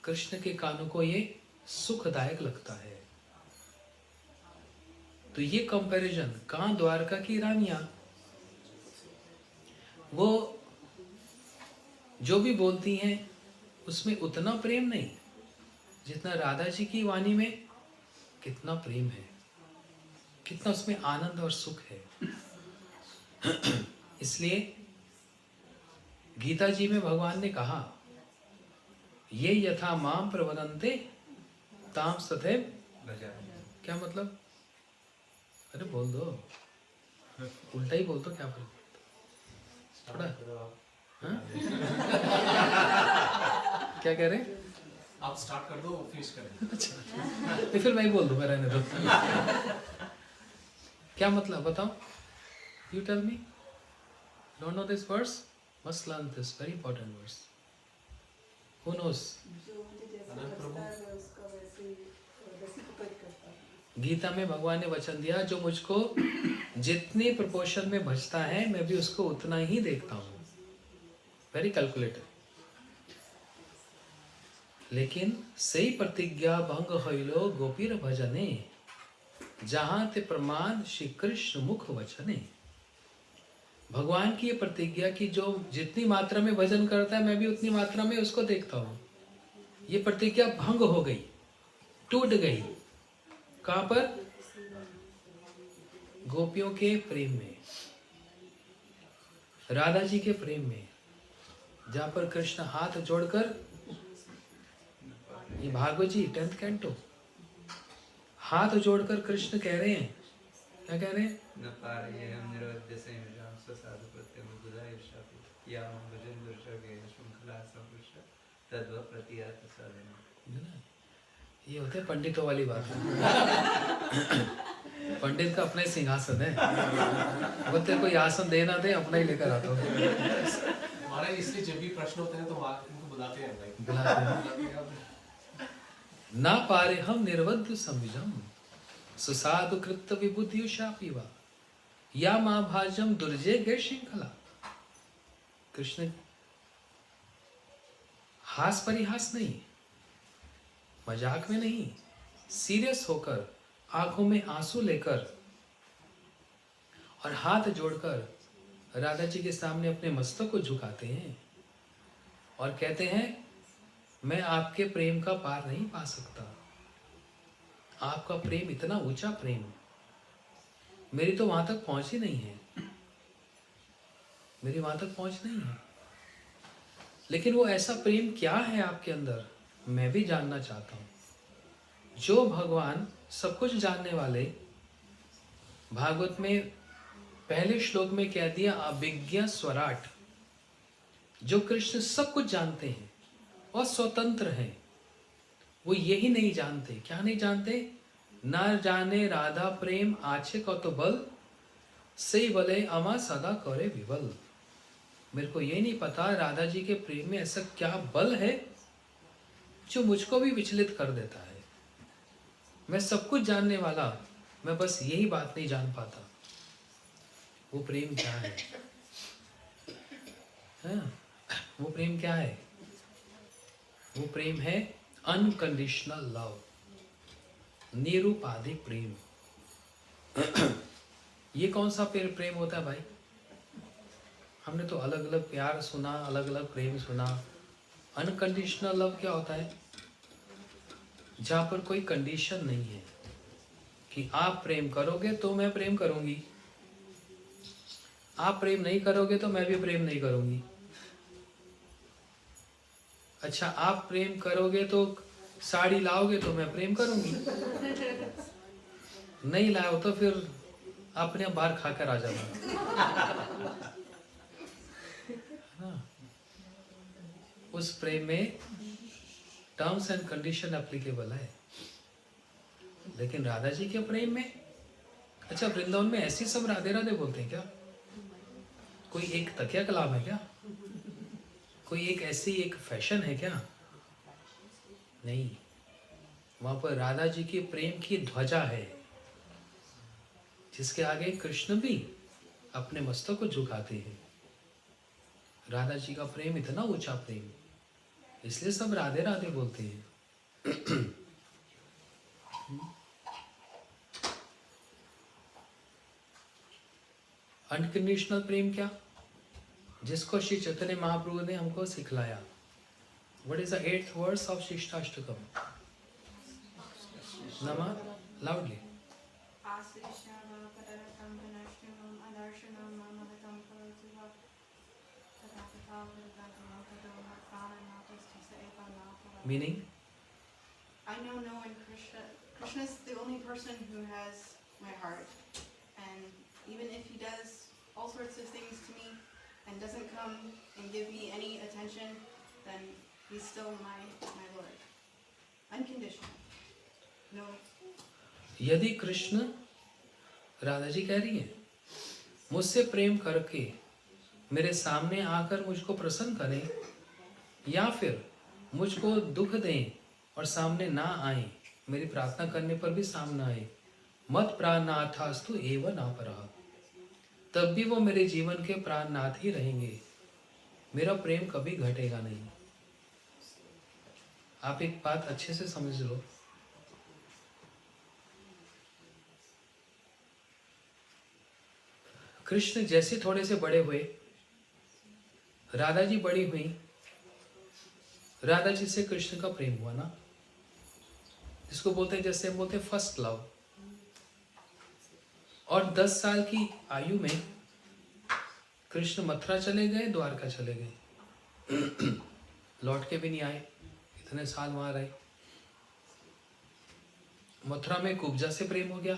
कृष्ण के कानों को ये सुखदायक लगता है। तो ये कंपैरिजन, कहां द्वारका की रानियां, वो जो भी बोलती हैं उसमें उतना प्रेम नहीं जितना राधा जी की वाणी में कितना प्रेम है, कितना उसमें आनंद और सुख है। इसलिए गीता जी में भगवान ने कहा, ये यथा माम प्रवदन्ते ताम तथैव। क्या मतलब? अरे बोल दो, उल्टा ही बोल दो, क्या फर्क थोड़ा। हाँ? क्या कह रहे हैं?
आप स्टार्ट कर दो, फिनिश करें।
तो फिर मैं ही बोल दूंगा, रहने दो। क्या मतलब बताओ? You tell me. Don't know this verse? Must learn this very important verse. Who knows?
जो मुझे जैसा लगता है मैं उसका वैसे ही रेसिप्रोकेट करता हूँ।
गीता में भगवान ने वचन दिया, जो मुझको जितने प्रपोर्शन में भजता है मैं भी उसको उतना ही देखता हूँ। Very calculated. लेकिन सही प्रतिज्ञा भंग होइलो गोपीर भजने, जहां ते प्रमाण श्री कृष्ण मुख वचने। भगवान की ये प्रतिज्ञा कि जो जितनी मात्रा में भजन करता है मैं भी उतनी मात्रा में उसको देखता हूं, ये प्रतिज्ञा भंग हो गई, टूट गई। कहां पर? गोपियों के प्रेम में, राधा जी के प्रेम में, जहां पर कृष्ण हाथ जोड़कर, ये भागवत जी 10th कैंटो, हाथ जोड़कर कृष्ण कह रहे हैं, क्या कह रहे हैं?
न पारे हम निरवध्य से विराम साधु प्रत्यम बुधाय शापि या हम भजन दर्शके श्रृंखला संपुष्ट तद्व प्रतियात साधन।
ये होते पंडितों वाली बात है। पंडित का अपना ही सिंहासन है, वो तेरे को ये आसन देना दे, अपना ही लेकर आता हूँ।
हमारा इसलिए जब भी प्रश्न होते हैं तो इनको बुलाते हैं भाई।
बुलाते हैं। ना पारे हम निर्वध्य संविजम सुसाधु कृत विबुद्धि शापीवा या मां भाजम दुर्जय गे श्रृंखला। कृष्ण हास परिहास नहीं, मजाक में नहीं, सीरियस होकर, आंखों में आंसू लेकर और हाथ जोड़कर राधा जी के सामने अपने मस्तक को झुकाते हैं और कहते हैं, मैं आपके प्रेम का पार नहीं पा सकता। आपका प्रेम इतना ऊंचा प्रेम, मेरी तो वहां तक पहुंच ही नहीं है, मेरी वहां तक पहुंच नहीं है। लेकिन वो ऐसा प्रेम क्या है आपके अंदर, मैं भी जानना चाहता हूं। जो भगवान सब कुछ जानने वाले, भागवत में पहले श्लोक में कह दिया अभिज्ञ स्वराट, जो कृष्ण सब कुछ जानते हैं और स्वतंत्र हैं, वो यही नहीं जानते। क्या नहीं जानते? न जाने राधा प्रेम आछे कत बल, सही बले अमा सदा करे विबल। मेरे को ये नहीं पता राधा जी के प्रेम में ऐसा क्या बल है जो मुझको भी विचलित कर देता है। मैं सब कुछ जानने वाला, मैं बस यही बात नहीं जान पाता, वो प्रेम क्या है? हाँ, वो प्रेम क्या है? वो प्रेम है अनकंडीशनल लव, निरुपाधिक प्रेम। ये कौन सा प्रेम होता है भाई? हमने तो अलग अलग प्यार सुना, अलग अलग प्रेम सुना। अनकंडीशनल लव क्या होता है? जहां पर कोई कंडीशन नहीं है कि आप प्रेम करोगे तो मैं प्रेम करूंगी, आप प्रेम नहीं करोगे तो मैं भी प्रेम नहीं करूंगी। अच्छा, आप प्रेम करोगे तो साड़ी लाओगे तो मैं प्रेम करूंगी, नहीं लाओ तो फिर अपने बाहर खाकर आ जाना। हाँ, उस प्रेम में टर्म्स एंड कंडीशन एप्लीकेबल है। लेकिन राधा जी के प्रेम में, अच्छा वृंदावन में ऐसी सब राधे राधे बोलते हैं क्या? कोई एक तकिया कलाम है क्या? कोई एक ऐसी एक फैशन है क्या? नहीं, वहां पर राधा जी के प्रेम की ध्वजा है, जिसके आगे कृष्ण भी अपने मस्तक को झुकाते हैं। राधा जी का प्रेम इतना ऊंचा प्रेम, इसलिए सब राधे राधे बोलते हैं। अनकंडीशनल प्रेम क्या, जिसको श्री चैतन्य महाप्रभु ने हमको सिखलाया। What is the 8th verse of Shishtastakam? Nama, loudly. Meaning?
I know no one Krishna. Krishna is the only person who has my heart, and even if he does all sorts of things to me and doesn't come and give me any attention, then he's still my Lord. Unconditional. No.
यदि कृष्ण, राधा जी कह रही है, मुझसे प्रेम करके मेरे सामने आकर मुझको प्रसन्न करें, या फिर मुझको दुख दें और सामने ना आए, मेरी प्रार्थना करने पर भी सामने आए, मत प्राणनाथास्तु एव नापरः, तब भी वो मेरे जीवन के प्राणनाथ ही रहेंगे, मेरा प्रेम कभी घटेगा नहीं। आप एक बात अच्छे से समझ लो, कृष्ण जैसे थोड़े से बड़े हुए, राधा जी बड़ी हुई, राधा जी से कृष्ण का प्रेम हुआ ना, जिसको बोलते हैं, जैसे हम बोलते हैं फर्स्ट लव। और 10 साल की आयु में कृष्ण मथुरा चले गए, द्वारका चले गए, लौट के भी नहीं आए, इतने साल वहां रहे। मथुरा में कुब्जा से प्रेम हो गया,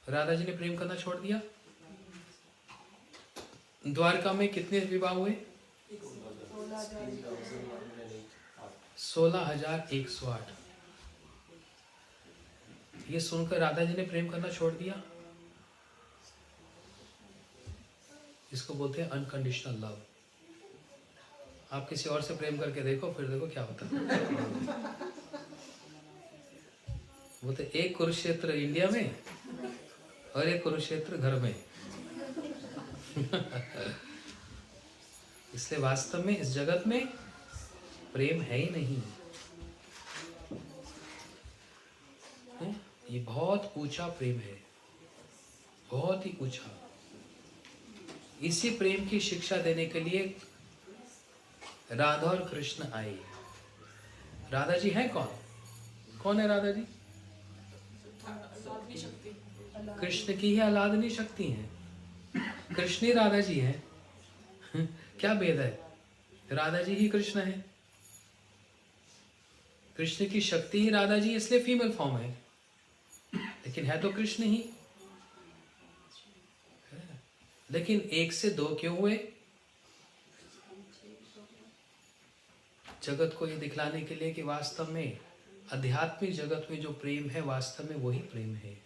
राधा जी ने प्रेम करना छोड़ दिया। द्वारका में कितने विवाह हुए? 16,108। ये सुनकर राधा जी ने प्रेम करना छोड़ दिया। इसको बोलते हैं अनकंडीशनल लव। आप किसी और से प्रेम करके देखो, फिर देखो क्या होता है। बोलते एक कुरुक्षेत्र इंडिया में और एक कुरुक्षेत्र घर में। इसलिए वास्तव में इस जगत में प्रेम है ही नहीं। ये बहुत ऊंचा प्रेम है, बहुत ही ऊंचा। इसी प्रेम की शिक्षा देने के लिए राधा और कृष्ण आए। राधा जी है कौन? कौन है राधा जी? कृष्ण की ही आह्लादनी शक्ति है। कृष्ण ही राधा जी है। क्या भेद है? राधा जी ही कृष्ण है। कृष्ण की शक्ति ही राधा जी, इसलिए फीमेल फॉर्म है, लेकिन है तो कृष्ण ही। लेकिन एक से दो क्यों हुए? जगत को ये दिखलाने के लिए कि वास्तव में आध्यात्मिक जगत में जो प्रेम है, वास्तव में वही प्रेम है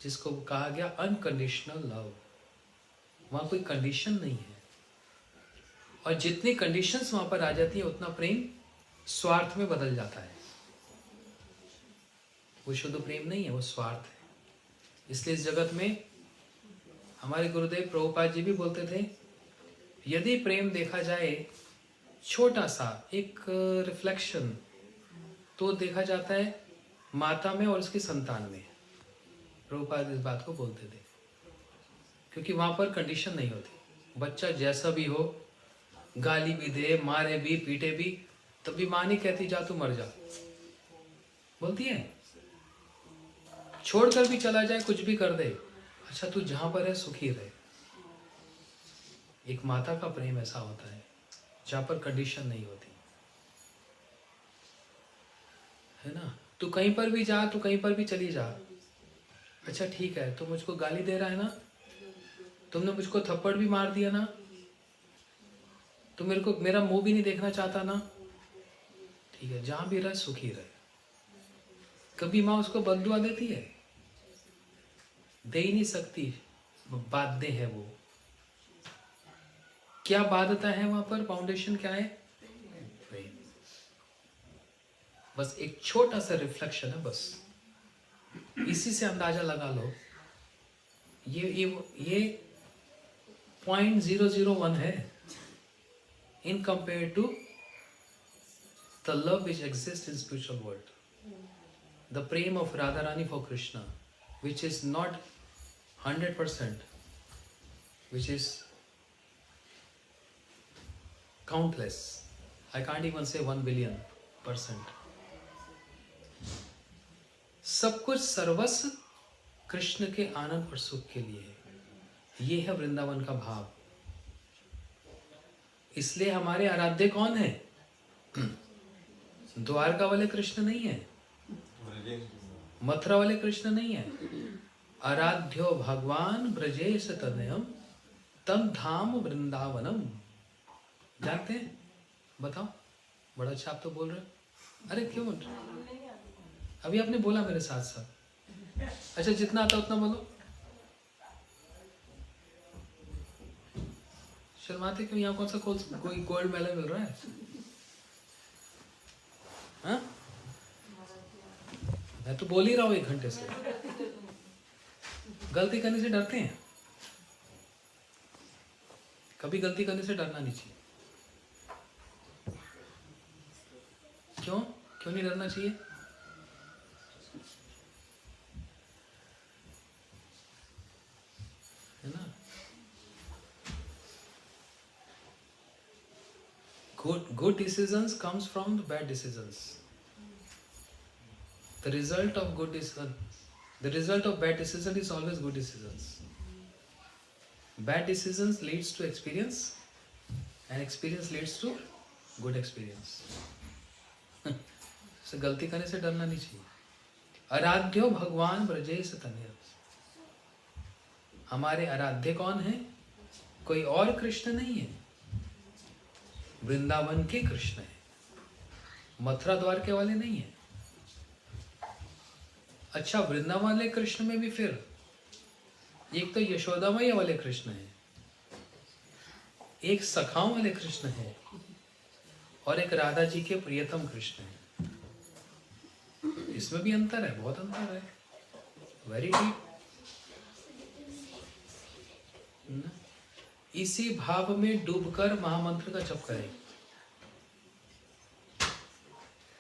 जिसको कहा गया अनकंडीशनल लव। वहां कोई कंडीशन नहीं है, और जितनी कंडीशंस वहां पर आ जाती है उतना प्रेम स्वार्थ में बदल जाता है। वो शुद्ध प्रेम नहीं है, वो स्वार्थ है। इसलिए इस जगत में हमारे गुरुदेव प्रभुपाद जी भी बोलते थे, यदि प्रेम देखा जाए छोटा सा एक रिफ्लेक्शन, तो देखा जाता है माता में और उसकी संतान में। प्रभुपाद इस बात को बोलते थे, क्योंकि वहां पर कंडीशन नहीं होती। बच्चा जैसा भी हो, गाली भी दे, मारे भी, पीटे भी, तब भी माँ नहीं कहती जा तू मर जा, बोलती है। छोड़कर भी चला जाए, कुछ भी कर दे, अच्छा तू जहां पर है सुखी रहे। एक माता का प्रेम ऐसा होता है जहां पर कंडीशन नहीं होती है ना। तू कहीं पर भी जा, तू कहीं पर भी चली जा, अच्छा ठीक है, तू मुझको गाली दे रहा है ना, तुमने मुझको थप्पड़ भी मार दिया ना, तू मेरे को मेरा मुंह भी नहीं देखना चाहता ना, ठीक है, जहां भी रहे सुखी रहे। कभी माँ उसको बद्दुआ देती है? दे ही नहीं सकती, बाध्य है वो। क्या बाध्यता है वहां पर? फाउंडेशन क्या है? प्रेम। बस एक छोटा सा रिफ्लेक्शन है, बस इसी से अंदाजा लगा लो। ये 0.001 है in compared to the love which exists in spiritual world. The prema of Radharani for Krishna, which is not 100%, which is countless. I can't even say 1 billion%. सब कुछ सर्वस्व कृष्ण के आनंद और सुख के लिए है। ये है वृंदावन का भाव। इसलिए हमारे आराध्य कौन है? द्वारका वाले कृष्ण नहीं है, मथुरा वाले कृष्ण नहीं है। आराध्यो भगवान ब्रजेश तनयम तम धाम वृंदावनम। जानते हैं? बताओ। बड़ा अच्छा आप तो बोल रहे हो। अरे क्यों? अभी आपने बोला मेरे साथ साथ। अच्छा, जितना आता उतना बोलो। शर्माते क्यों? यहाँ कौन सा कोई गोल्ड मेडल मिल रहा है? हाँ? मैं तो बोल ही रहा हूँ 1 घंटे से। गलती करने से डरते हैं? कभी गलती करने से डरना नहीं चाहिए। क्यों नहीं डरना चाहिए? है ना? Good decisions comes from the bad decisions. The result of bad decision is always good decisions. Bad decisions leads to experience, and experience leads to good experience. so गलती करने से डरना नहीं चाहिए। आराध्यो भगवान ब्रजेश तनय। हमारे आराध्य कौन है? कोई और कृष्ण नहीं है, वृंदावन के कृष्ण है, मथुरा द्वारके वाले नहीं है। अच्छा, वृंदावन वाले कृष्ण में भी फिर एक तो यशोदा मैया वाले कृष्ण है, एक सखाओं वाले कृष्ण है, और एक राधा जी के प्रियतम कृष्ण है। इसमें भी अंतर है, बहुत अंतर है, वेरी डीप। इसी भाव में डूबकर महामंत्र का जप करें।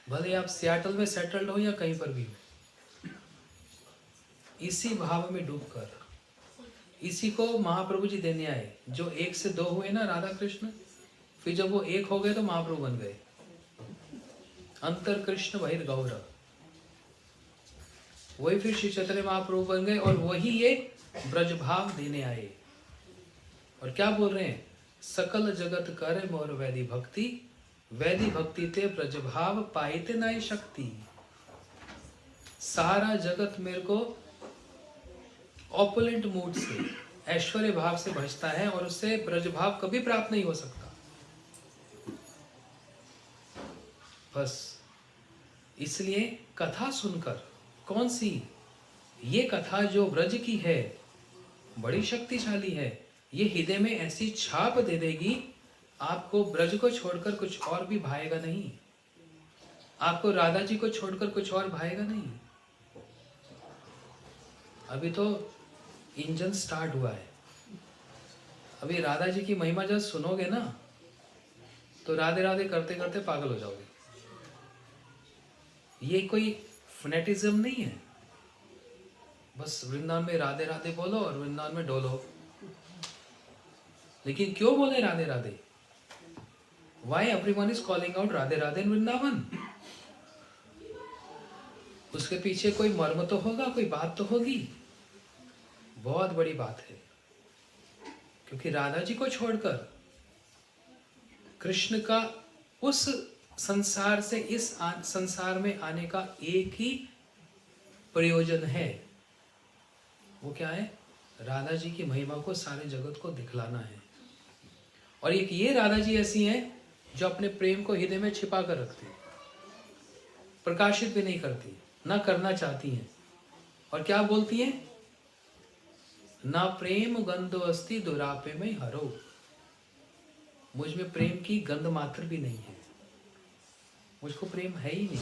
भले आप सियाटल में सेटल्ड हो या कहीं पर भी हो, इसी भाव में डूबकर, इसी को महाप्रभु जी देने आए। जो 1 से 2 हुए ना राधा कृष्ण, फिर जब वो 1 हो गए तो महाप्रभु बन गए। अंतर कृष्ण बहिर्गौर, वही फिर श्री चैतन्य महाप्रभु बन गए, और वही ये ब्रज भाव देने आए। और क्या बोल रहे हैं? सकल जगत करे मोर वैदी भक्ति, वैदी भक्ति ते ब्रज भाव पाइते नाई शक्ति। सारा जगत मेरे को ऑपुलेंट मूड से, ऐश्वर्य भाव से भजता है, और उससे ब्रज भाव कभी प्राप्त नहीं हो सकता। बस इसलिए कथा सुनकर, कौन सी? ये कथा जो ब्रज की है, बड़ी शक्तिशाली है। ये हृदय में ऐसी छाप दे देगी, आपको ब्रज को छोड़कर कुछ और भी भाएगा नहीं, आपको राधा जी को छोड़कर कुछ और भाएगा नहीं। अभी तो इंजन स्टार्ट हुआ है। अभी राधा जी की महिमा जब सुनोगे ना, तो राधे राधे करते करते पागल हो जाओगे। ये कोई फनेटिज्म नहीं है, बस वृंदावन में राधे राधे बोलो और वृंदावन में डोलो। लेकिन क्यों बोले Radhe Radhe? Why everyone is calling out Radhe Radhe in Vrindavan? उसके पीछे कोई मर्म तो होगा, कोई बात तो होगी, बहुत बड़ी बात है। क्योंकि राधा जी को छोड़कर कृष्ण का उस संसार से इस संसार में आने का एक ही प्रयोजन है। वो क्या है? राधा जी की महिमा को सारे जगत को दिखलाना है। और एक ये राधा जी ऐसी हैं जो अपने प्रेम को हृदय में छिपा कर रखती, प्रकाशित भी नहीं करती, ना करना चाहती हैं। और क्या बोलती हैं? ना प्रेम गंधो अस्ति दुरापे में हरो। मुझ में प्रेम की गंध मात्र भी नहीं है, मुझको प्रेम है ही नहीं।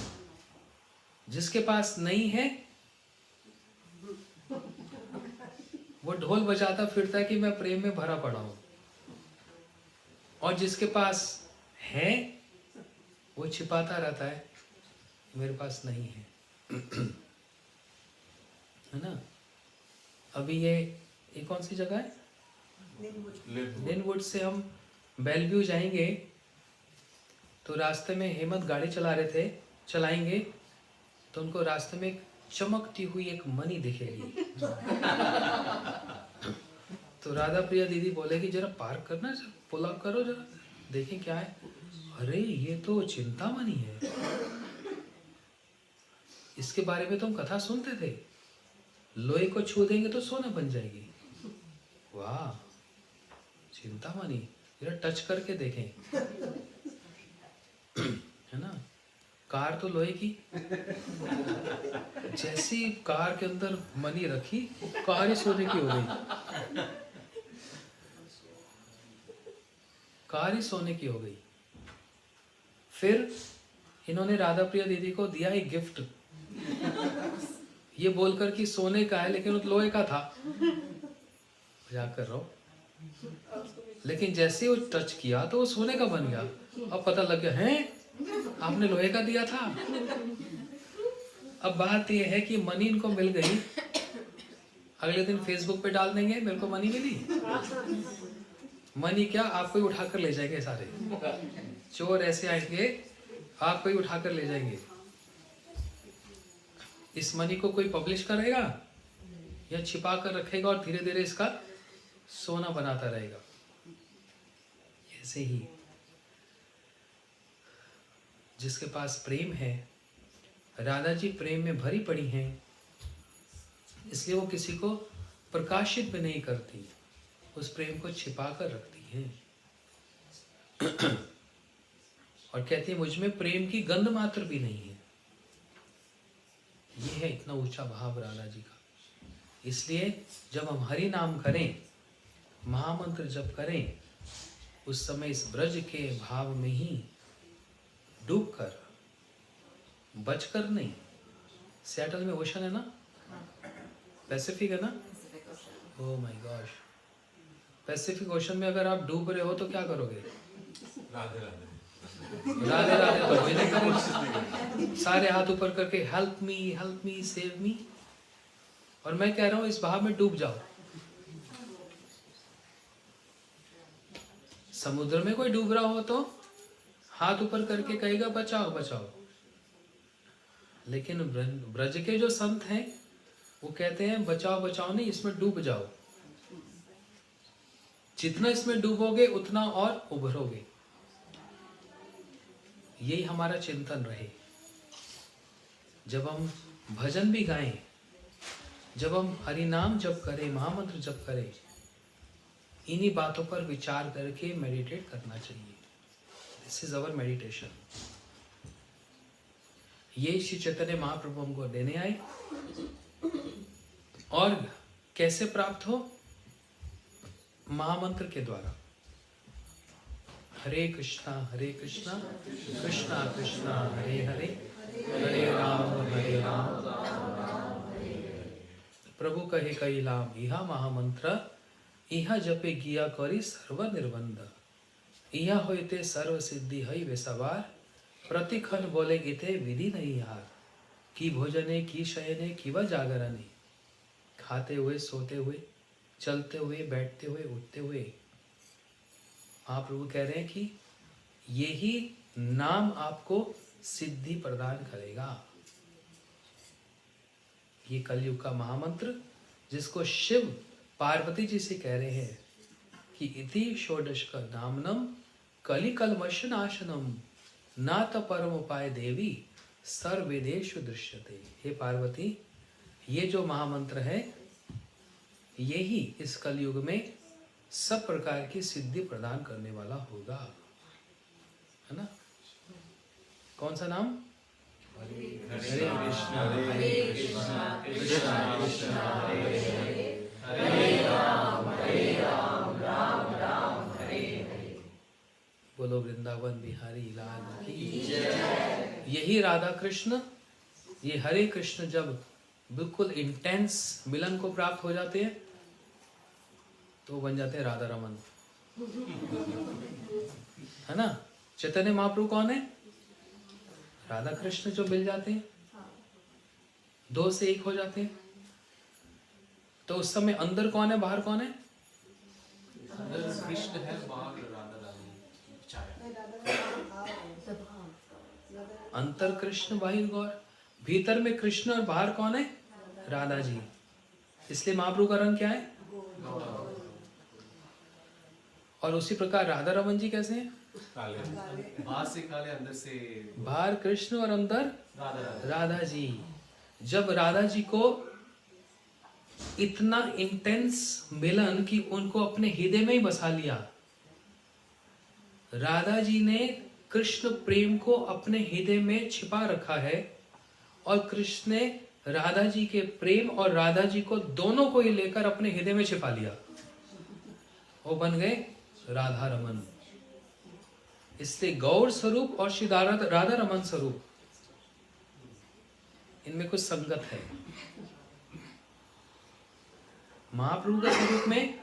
जिसके पास नहीं है वो ढोल बजाता फिरता है कि मैं प्रेम में भरा पड़ा हूं। और जिसके पास है वो छिपाता रहता है, मेरे पास नहीं है। है ना? अभी ये कौन सी जगह है? लिनवुड से हम बेलव्यू जाएंगे तो रास्ते में हेमंत गाड़ी चलाएंगे तो उनको रास्ते में एक चमकती हुई एक मनी दिखेगी। तो राधा प्रिया दीदी बोलेगी जरा पार्क करना, जरा पुल अप करो, जरा देखें क्या है। अरे ये तो चिंतामणि है, इसके बारे में तो हम कथा सुनते थे, लोहे को छू देंगे तो सोना बन जाएगी। वाह, चिंतामणि, जरा टच करके देखें। है ना? कार तो लोहे की, जैसी कार के अंदर मनी रखी, कार ही सोने की हो गई। कार ही सोने की हो गई। फिर इन्होंने राधा प्रिया दीदी को दिया एक गिफ्ट, ये बोलकर कि सोने का है लेकिन वो लोहे का था। मजाक कर रहा हूं, लेकिन जैसे वो टच किया तो वो सोने का बन गया। अब पता लग गया है आपने लोहे का दिया था। अब बात ये है कि मनी इनको मिल गई, अगले दिन फेसबुक पे डाल देंगे मेरे को मनी मिली। मनी क्या, आपको ही उठाकर ले जाएंगे सारे चोर, ऐसे आएंगे आपको ही उठाकर ले जाएंगे। इस मनी को कोई पब्लिश करेगा या छिपा कर रखेगा और धीरे धीरे इसका सोना बनाता रहेगा। ऐसे ही जिसके पास प्रेम है, राधा जी प्रेम में भरी पड़ी हैं, इसलिए वो किसी को प्रकाशित भी नहीं करती, उस प्रेम को छिपा कर रखती हैं। और कहती है मुझ में प्रेम की गंध मात्र भी नहीं है। ये है इतना ऊंचा भाव राधा जी का। इसलिए जब हम हरि नाम करें, महामंत्र जप करें, उस समय इस ब्रज के भाव में ही डूबकर, बचकर नहीं। सियाटल में ओशन है ना, पैसिफिक है ना, oh my gosh, Pacific ocean में अगर आप डूब रहे हो तो क्या करोगे?
राधे राधे
राधे राधे तो कोई नहीं करेगा, सारे हाथ ऊपर करके हेल्प मी सेव मी। और मैं कह रहा हूं इस भाव में डूब जाओ। समुद्र में कोई डूब रहा हो तो हाथ ऊपर करके कहेगा बचाओ बचाओ, लेकिन ब्रज के जो संत हैं वो कहते हैं बचाओ बचाओ नहीं, इसमें डूब जाओ। जितना इसमें डूबोगे उतना और उभरोगे। यही हमारा चिंतन रहे। जब हम भजन भी गाएं, जब हम हरि नाम जप करें, महामंत्र जप करें, इन्हीं बातों पर विचार करके मेडिटेट करना चाहिए। This is our meditation. ये श्री चैतन्य महाप्रभु हमको देने आए। और कैसे प्राप्त हो? महामंत्र के द्वारा। हरे कृष्णा कृष्णा कृष्णा हरे हरे, हरे राम प्रभु कहे कई लाम, इहा महामंत्र इहा जपे गिया करी सर्व निर्बंध, इहा होते सर्व सिद्धि हई वेसवार, प्रतिखन बोले इते विधि नहीं हार, की भोजने की शयने की व जागरणे, खाते हुए सोते हुए चलते हुए बैठते हुए उठते हुए। महाप्रभु कह रहे हैं कि यही नाम आपको सिद्धि प्रदान करेगा। ये कलयुग का महामंत्र जिसको शिव पार्वती जी से कह रहे हैं कि इति षोडश का नामनम कलिकलमश नाशनम नात परम उपाय देवी सर्वेदेषु दृश्यते। हे पार्वती, ये जो महामंत्र है यही इस कलयुग में सब प्रकार की सिद्धि प्रदान करने वाला होगा, है ना? कौन सा नाम? हरे कृष्णा कृष्णा कृष्णा हरे हरे, हरे राम राम राम हरे हरे। बोलो वृंदावन बिहारी लाल की जय। यही राधा कृष्ण, ये हरे कृष्ण जब बिल्कुल इंटेंस मिलन को प्राप्त हो जाते हैं तो बन जाते हैं राधा रमन। है ना? चैतन्य महाप्रभु कौन है? राधा कृष्ण जो मिल जाते हैं, दो से एक हो जाते हैं। तो उस समय अंदर कौन है, बाहर कौन है?
अंदर कृष्ण है, बाहर राधा रानी छाया।
नहीं, राधा रानी भाव है। राधा
अंतर कृष्ण बाहिर गौर, भीतर में कृष्ण और बाहर कौन है? राधा जी। इसलिए महाप्रभु का रंग क्या है? और उसी प्रकार राधा रमन जी कैसे हैं?
काले
बाहर से काले, अंदर से
बाहर कृष्ण और अंदर
राधा रानी।
राधा जी। जब राधा जी को इतना इंटेंस मिलन कि उनको अपने हृदय में ही बसा लिया, राधा जी ने कृष्ण प्रेम को अपने हृदय में छिपा रखा है, और कृष्ण ने राधा जी के प्रेम और राधा जी को दोनों को ही लेकर अपने हृदय में छिपा लिया। वो बन गए राधा रमन। इसलिए गौर स्वरूप और श्री राधा रमन स्वरूप, इनमें कुछ संगत है। महाप्रभु के स्वरूप में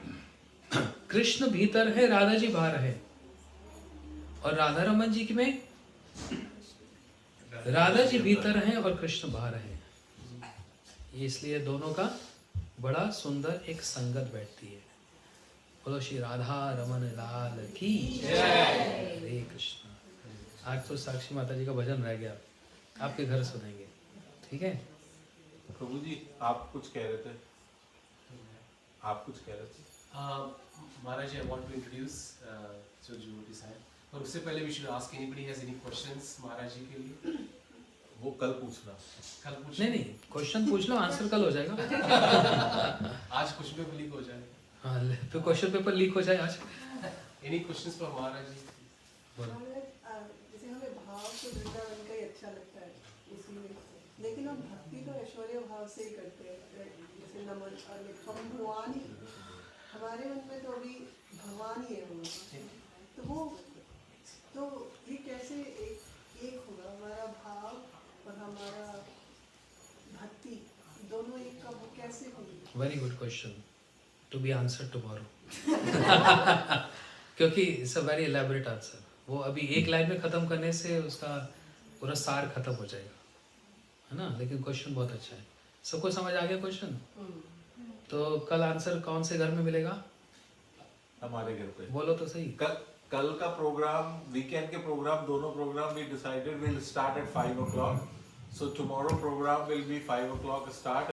कृष्ण भीतर है, राधा जी बाहर है, और राधा रमन जी में राधा जी भीतर हैं और कृष्ण बाहर है। ये इसलिए दोनों का बड़ा सुंदर एक संगत बैठती है। बोलो श्री राधा रमन लाल की जय। हरे कृष्ण। आज तो साक्षी माता जी का भजन रह गया, आपके घर सुनेंगे, ठीक है?
प्रभु जी आप कुछ कह रहे थे, आप कुछ कह रहे थे।
महाराज जी, I want to introduce जो devotees हैं, और उससे पहले we should ask anybody has any questions महाराज जी के लिए।
वो कल पूछना।
कल पूछ
नहीं, क्वेश्चन पूछ लो, आंसर कल हो जाएगा।
आज कुछ पे लीक हो जाए।
हाँ, फिर क्वेश्चन पेपर लीक हो जाए आज।
Any questions for महाराज जी?
बोलो।
जैसे हमें भाव तो वृंदावन का ही अच्छा लगता है, इसीलिए, लेकिन हम भक्ति तो ऐश्वर्य भाव से ही करते हैं। जैसे नमन और हम भगवान ही, हमारे मन में तो अभी भगवान ही है वो, तो ये कैसे एक होगा? हमारा भाव और हमारा भक्ति दोनों एक का वो कैसे होगी?
Very good question, to be answer tomorrow. क्योंकि it's a very elaborate answer. वो अभी एक लाइन में खत्म करने से उसका पूरा सार खत्म हो जाएगा, है ना? लेकिन क्वेश्चन बहुत अच्छा है। सबको समझ आ गया क्वेश्चन? तो कल आंसर कौन से घर में मिलेगा?
हमारे घर पे।
बोलो तो सही।
कल का प्रोग्राम, वीकेंड के प्रोग्राम, दोनों programme we decided will start at 5 o'clock. So tomorrow program will be 5 o'clock start.